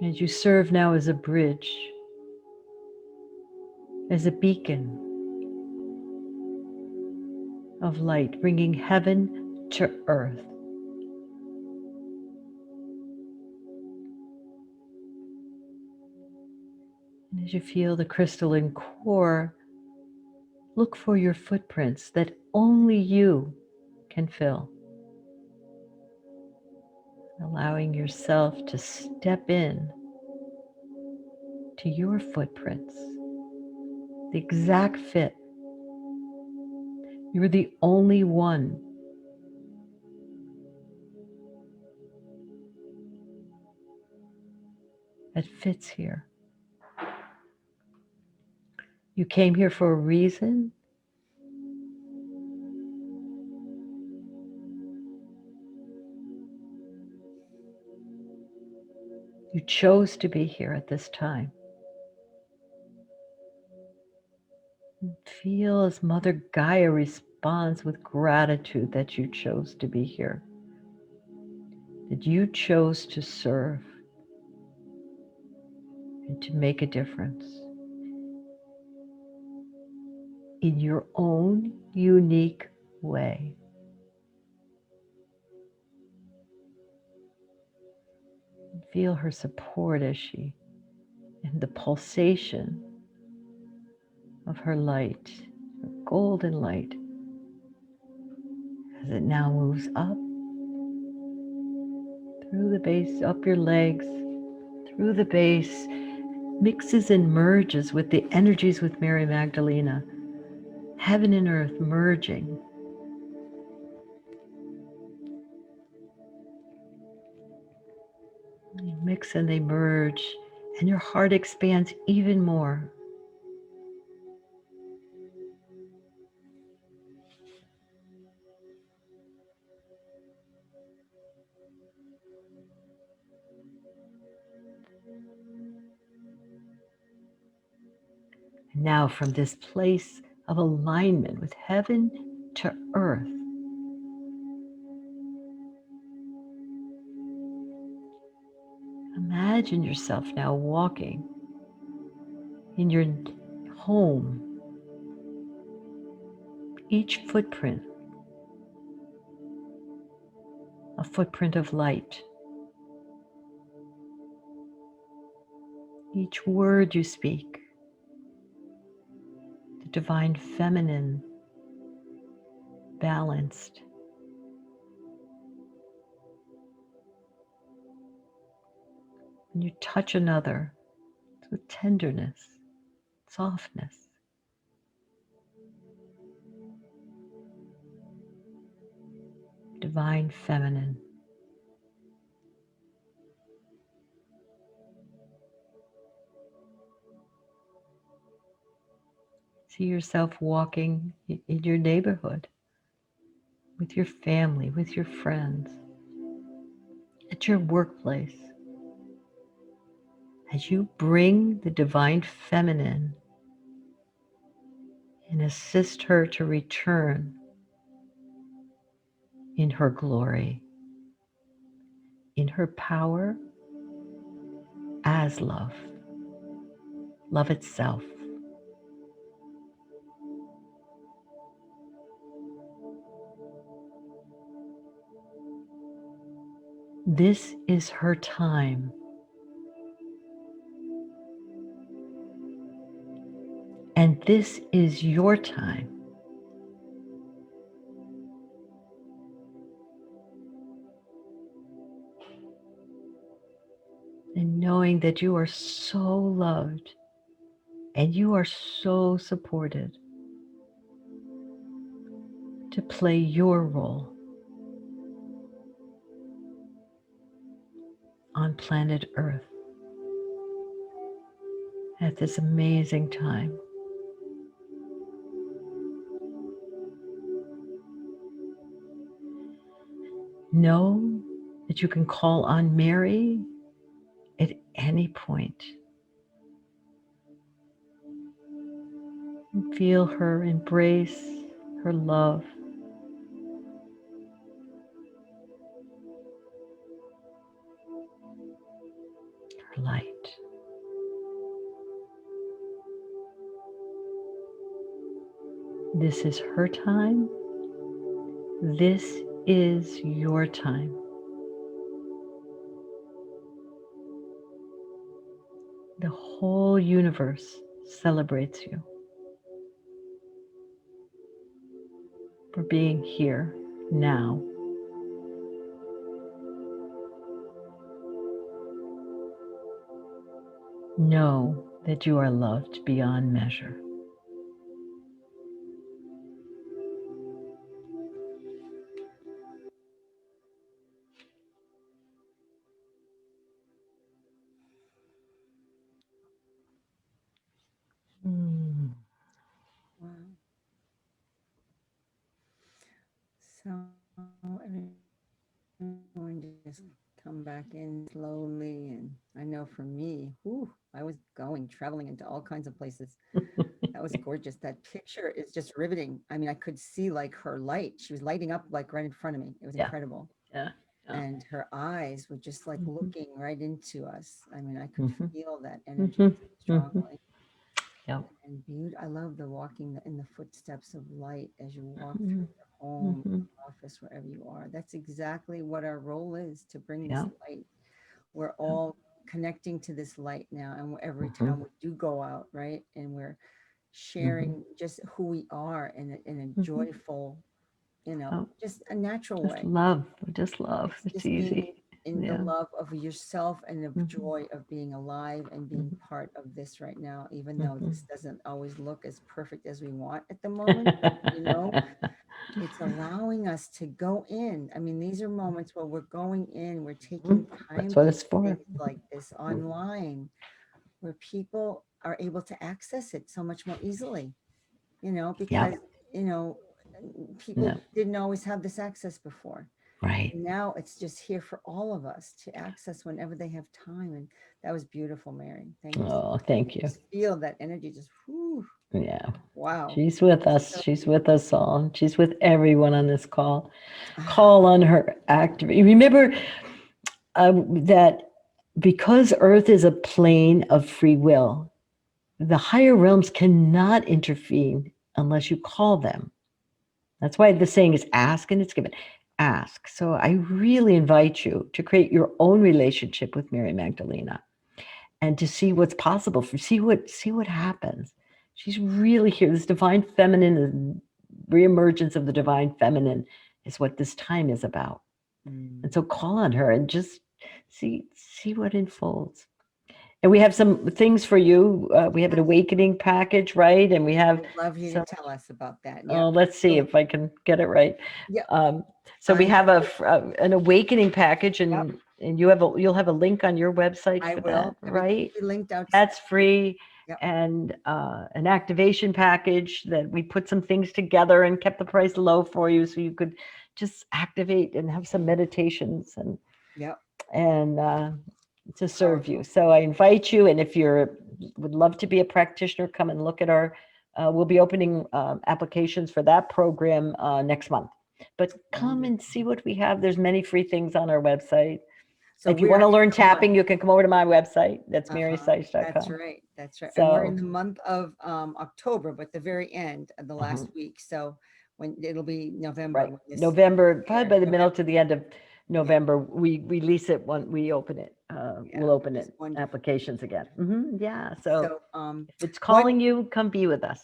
As you serve now as a bridge, as a beacon of light, bringing heaven to earth. And as you feel the crystalline core, look for your footprints that only you can fill. Allowing yourself to step in to your footprints, the exact fit. You're the only one. That fits here. You came here for a reason. You chose to be here at this time. And feel as Mother Gaia responds with gratitude that you chose to be here, that you chose to serve and to make a difference in your own unique way. Feel her support as she, and the pulsation of her light, her golden light, as it now moves up through the base, up your legs, through the base, mixes and merges with the energies with Mary Magdalena, heaven and earth merging. They mix and they merge, and your heart expands even more. And now from this place of alignment with heaven to earth, imagine yourself now walking in your home, each footprint, a footprint of light. Each word you speak, the divine feminine, balanced, and you touch another with tenderness, softness. Divine feminine. See yourself walking in your neighborhood, with your family, with your friends, at your workplace. As you bring the divine feminine and assist her to return in her glory, in her power as love, love itself. This is her time. And this is your time. And knowing that you are so loved and you are so supported to play your role on planet Earth at this amazing time. Know that you can call on Mary at any point. And feel her embrace, her love, her light. This is her time. This is your time. The whole universe celebrates you for being here now. Know that you are loved beyond measure. Wow. So everyone just come back in slowly. And I know for me, I was traveling into all kinds of places. That was gorgeous. That picture is just riveting. I mean, I could see like her light. She was lighting up like right in front of me. It was Yeah, incredible. yeah, yeah. And her eyes were just like Mhm, looking right into us. I mean, I could mhm, feel that energy mhm, mhm. strongly. Yeah. And beauty. I love the walking in the footsteps of light as you walk through Mhm, your home, mhm. office, wherever you are. That's exactly what our role is, to bring this Yeah, light. We're yeah. all connecting to this light now. And every Mhm, time we do go out, right? And we're mhm, sharing just who we are in a mhm. joyful, Yeah. just a natural Just way. love, just love. It's It's just being easy. in the Yeah. love of yourself and the Mhm, joy of being alive and being mhm, part of this right now, even though mhm. this doesn't always look as perfect as we want at the moment. But, it's allowing us to go in. I mean, these are moments where we're going in, we're taking That's time what to do it's for. things like this online, where people are able to access it so much more easily, Yeah. because, you know, people No. didn't always have this access before. Right. And now it's just here for all of us to access whenever they have time. And that was beautiful, Mary. Thank you so Oh, much. I thank could you. just feel that energy just, whew, Yeah. wow. She's with us. So, She's with us all. She's with everyone on this call. Call on her. Activate. Remember that because Earth is a plane of free will, the higher realms cannot intervene unless you call them. That's why the saying is ask and it's given. Ask. So I really invite you to create your own relationship with Mary Magdalena and to see what's possible for see what happens. She's really here. This divine feminine, the reemergence of the divine feminine is what this time is about. mm, And so call on her and just See what unfolds. And we have some things for you. We have an Yes, awakening package, right? And we have I'd love you to some, tell us about that. oh, Yep. let's see So, if I can get it right. yep. Um, so we I'm have an awakening package, Yep. and you'll have a link on your website I for that, will. Everything right? will be linked out. That's free. Yep. And an activation package that we put some things together and kept the price low for you so you could just activate and have some meditations Yep. and to serve you. Powerful. So I invite you, and if you're would love to be a practitioner, come and look at our. We'll be opening applications for that program next month. But come and see Wonderful. what we have. There's many free things on our website. So If you we're want to in learn the month. tapping, you can come over to my website. That's That's marysage.com. right. That's right. And we're in So, the month of October, but the very end of the mhm, last week. So when it'll be November right, when this November, probably airs. by the middle November. to the end of Yeah. November, we release it when we open it. Yeah. We'll open It's it wonderful. applications again. Yeah. So So if it's what calling you, come be with us.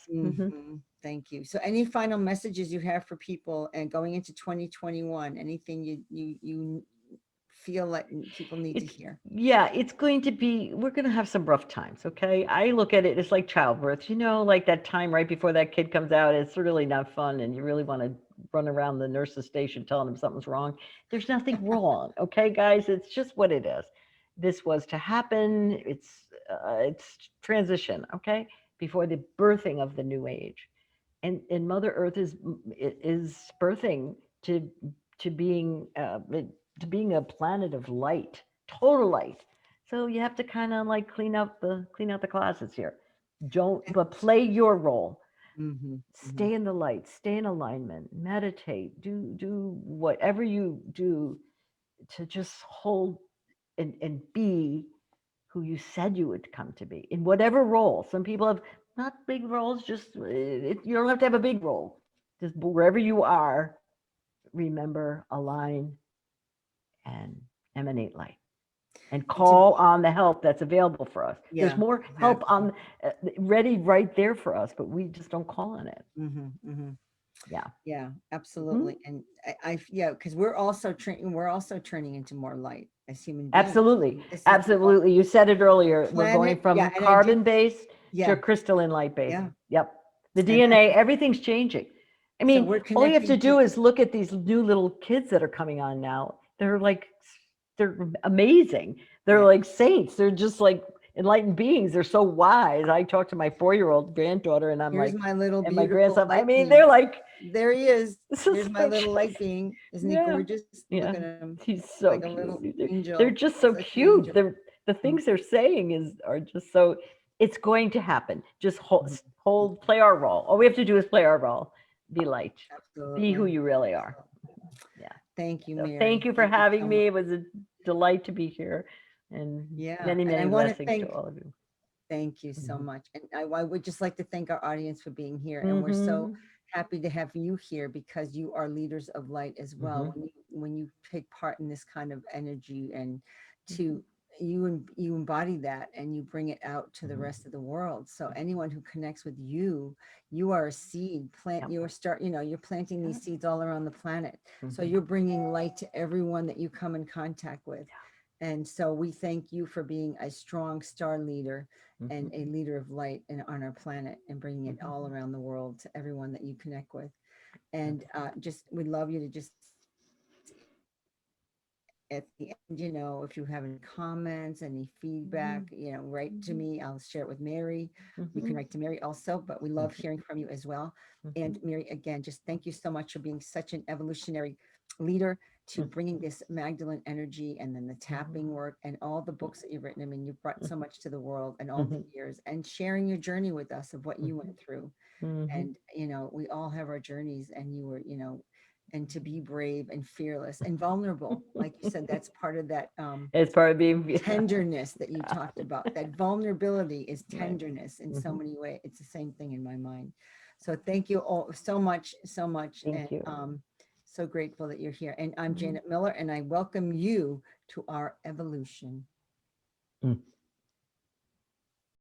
thank you. So any final messages you have for people and going into 2021, anything you feel like people need to It's hear? Yeah, it's going to be, we're going to have some rough times, okay? I look at it, it's like childbirth, like that time right before that kid comes out, it's really not fun and you really want to run around the nurse's station telling them something's wrong. There's nothing wrong, okay, guys? It's just what it is. This was to happen. It's transition, okay? Before the birthing of the new age. And Mother Earth is birthing to to being uh, to being a planet of light, total light. So you have to kind of like clean out the closets here. Don't but play your role. Mm-hmm, mm-hmm. Stay in the light. Stay in alignment. Meditate. Do whatever you do to just hold and be who you said you would come to be in whatever role. Some people have not big roles, just you don't have to have a big role. Just wherever you are, remember, align, and emanate light. And And to call on the help that's available for us. There's yeah, more help exactly. on ready right there for us, but we just don't call on it. Mm-hmm, mm-hmm. Yeah. Yeah, Mhm. absolutely. And yeah, because we're also turning into more light as human beings. Absolutely. This is Absolutely. You said it the earlier. We're going planet. Yeah, from and I do. carbon based to Yeah, crystalline light based. yeah. Yep. The And I DNA, think everything's changing. I so. mean, We're all you have to connecting to. do is look at these new little kids that are coming on now. They're amazing. They're Yeah. like saints. They're just like enlightened beings. They're so wise. I talk to my 4-year-old granddaughter and I'm Here's like, my little and my beautiful grandson, I light mean, being. they're like, There he is. this is Here's my so little light just, being. Isn't he yeah, gorgeous? Look yeah. at him, He's like so a little cute. They're angel. just so Such an cute. angel. The things they're saying are just so, it's going to happen. Just Mhm. play our role. All we have to do is play our role. Be light. Be who Absolutely. you really are. Absolutely. Yeah. Thank you, So thank Mary. you for Thank you so having much. me. It was a delight to be here and Yeah, many, and I many want to blessings to thank all of you. thank you so Mhm. much. And I would just like to thank our audience for being here. And we're so Mhm. happy to have you here because you are leaders of light as well. Mhm. When you take part in this kind of energy and Mhm. to you embody that and you bring it out to the Mhm. rest of the world. So anyone who connects with you, you are a seed plant. Yep. You're planting these Yeah. seeds all around the planet. So Mhm. you're bringing light to everyone that you come in contact with. And so we thank you for being a strong star leader and Mhm. a leader of light on our planet and bringing it all Mhm. around the world to everyone that you connect with. And Absolutely. just we'd love you to just at the end, if you have any comments, any feedback, Mhm. write to Mhm. me. I'll share it with Mary. You can Mhm. write to Mary also, but we love Mhm. hearing from you as well. And Mhm. Mary, again, just thank you so much for being such an evolutionary leader to bringing this Magdalene energy and then the tapping work and all the books that you've written. I mean, you've brought so much to the world and all the Mhm. years and sharing your journey with us of what you went through. Mhm. And we all have our journeys, and you were and to be brave and fearless and vulnerable, like you said, that's part of that As part of being, yeah. tenderness that you talked about. That vulnerability is Right. tenderness in so Mhm. many ways. It's the same thing in my mind. So thank you all so much, so much. And Thank you. so grateful that you're here. And I'm Mhm. Janet Miller, and I welcome you to our evolution. Mm.